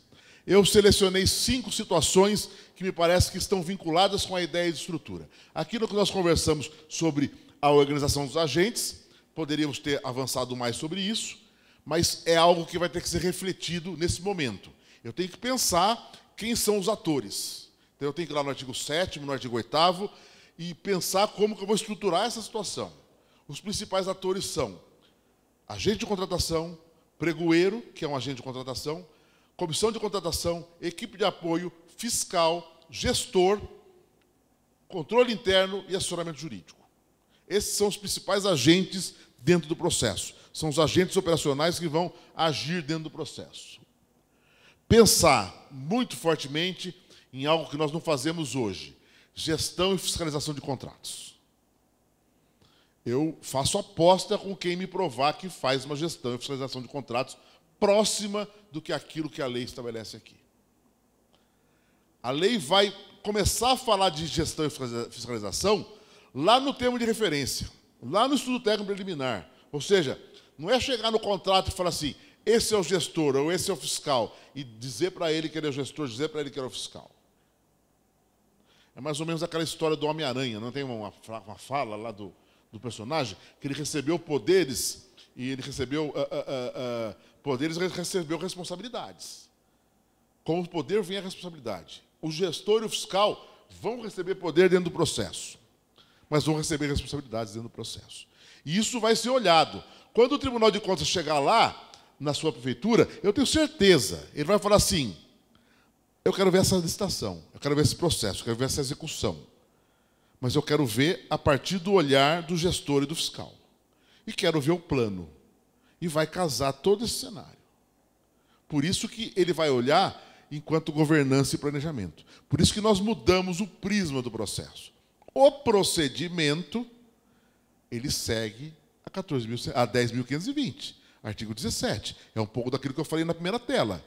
Eu selecionei 5 situações que me parece que estão vinculadas com a ideia de estrutura. Aquilo que nós conversamos sobre a organização dos agentes, poderíamos ter avançado mais sobre isso, mas é algo que vai ter que ser refletido nesse momento. Eu tenho que pensar quem são os atores. Então, eu tenho que ir lá no artigo 7º, no artigo 8º, e pensar como que eu vou estruturar essa situação. Os principais atores são agente de contratação, pregoeiro, que é um agente de contratação, comissão de contratação, equipe de apoio, fiscal, gestor, controle interno e assessoramento jurídico. Esses são os principais agentes dentro do processo. São os agentes operacionais que vão agir dentro do processo. Pensar muito fortemente em algo que nós não fazemos hoje: gestão e fiscalização de contratos. Eu faço aposta com quem me provar que faz uma gestão e fiscalização de contratos próxima do que aquilo que a lei estabelece aqui. A lei vai começar a falar de gestão e fiscalização lá no termo de referência, lá no estudo técnico preliminar. Ou seja, não é chegar no contrato e falar assim, esse é o gestor ou esse é o fiscal, e dizer para ele que ele é o gestor, dizer para ele que ele é o fiscal. É mais ou menos aquela história do Homem-Aranha, não tem uma fala lá do personagem, que ele recebeu poderes, e ele recebeu poderes, ele recebeu responsabilidades. Com o poder vem a responsabilidade. O gestor e o fiscal vão receber poder dentro do processo, mas vão receber responsabilidades dentro do processo. E isso vai ser olhado. Quando o Tribunal de Contas chegar lá, na sua prefeitura, eu tenho certeza, ele vai falar assim, eu quero ver essa licitação, eu quero ver esse processo, eu quero ver essa execução. Mas eu quero ver a partir do olhar do gestor e do fiscal. E quero ver o plano. E vai casar todo esse cenário. Por isso que ele vai olhar enquanto governança e planejamento. Por isso que nós mudamos o prisma do processo. O procedimento, ele segue a 10.520, artigo 17. É um pouco daquilo que eu falei na primeira tela.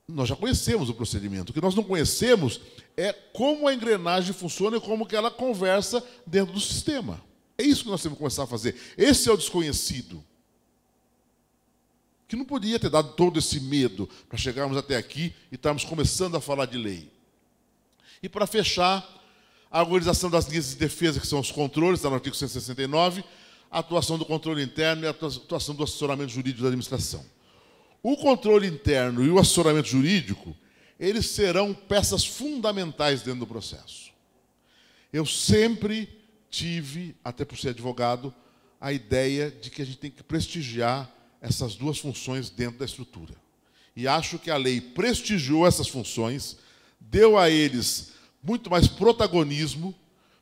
Nós já conhecemos o procedimento. O que nós não conhecemos é como a engrenagem funciona e como que ela conversa dentro do sistema. É isso que nós temos que começar a fazer. Esse é o desconhecido. Que não podia ter dado todo esse medo para chegarmos até aqui e estarmos começando a falar de lei. E para fechar, a organização das linhas de defesa, que são os controles, está no artigo 169, a atuação do controle interno e a atuação do assessoramento jurídico da administração. O controle interno e o assessoramento jurídico, eles serão peças fundamentais dentro do processo. Eu sempre tive, até por ser advogado, a ideia de que a gente tem que prestigiar essas duas funções dentro da estrutura. E acho que a lei prestigiou essas funções, deu a eles muito mais protagonismo,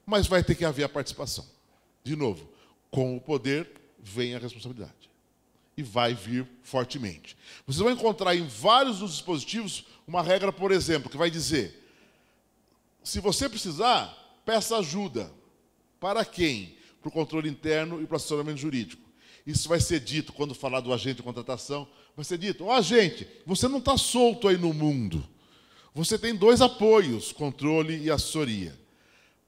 mas vai ter que haver a participação. De novo, com o poder vem a responsabilidade. E vai vir fortemente. Vocês vão encontrar em vários dos dispositivos uma regra, por exemplo, que vai dizer, se você precisar, peça ajuda. Para quem? Para o controle interno e para o assessoramento jurídico. Isso vai ser dito, quando falar do agente de contratação, vai ser dito, agente, você não está solto aí no mundo. Você tem 2 apoios, controle e assessoria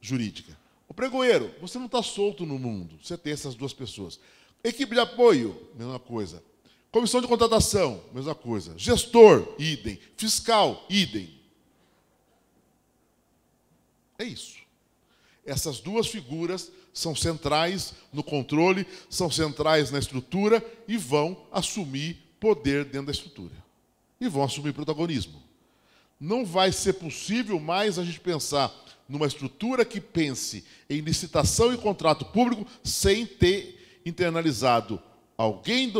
jurídica. O pregoeiro, você não está solto no mundo, você tem essas duas pessoas. Equipe de apoio, mesma coisa. Comissão de contratação, mesma coisa. Gestor, idem. Fiscal, idem. É isso. Essas duas figuras são centrais no controle, são centrais na estrutura e vão assumir poder dentro da estrutura. E vão assumir protagonismo. Não vai ser possível mais a gente pensar numa estrutura que pense em licitação e contrato público sem ter internalizado alguém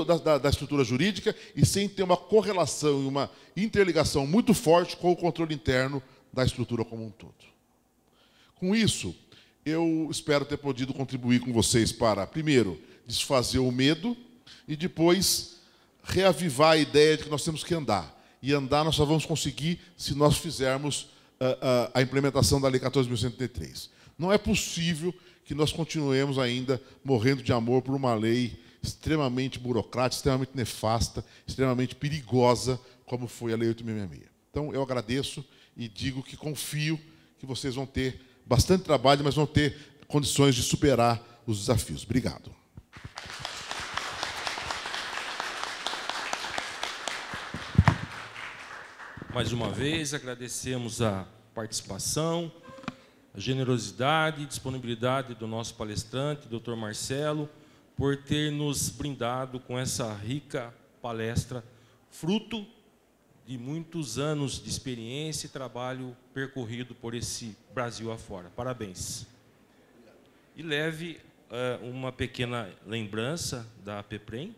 da estrutura jurídica e sem ter uma correlação e uma interligação muito forte com o controle interno da estrutura como um todo. Com isso, eu espero ter podido contribuir com vocês para, primeiro, desfazer o medo e depois reavivar a ideia de que nós temos que andar. E andar nós só vamos conseguir se nós fizermos a implementação da Lei 14.133. Não é possível que nós continuemos ainda morrendo de amor por uma lei extremamente burocrática, extremamente nefasta, extremamente perigosa, como foi a Lei 8.666. Então, eu agradeço e digo que confio que vocês vão ter bastante trabalho, mas vão ter condições de superar os desafios. Obrigado. Mais uma vez, agradecemos a participação, a generosidade e disponibilidade do nosso palestrante, Dr. Marcelo, por ter nos brindado com essa rica palestra, fruto de muitos anos de experiência e trabalho percorrido por esse Brasil afora. Parabéns. E leve uma pequena lembrança da PEPREM,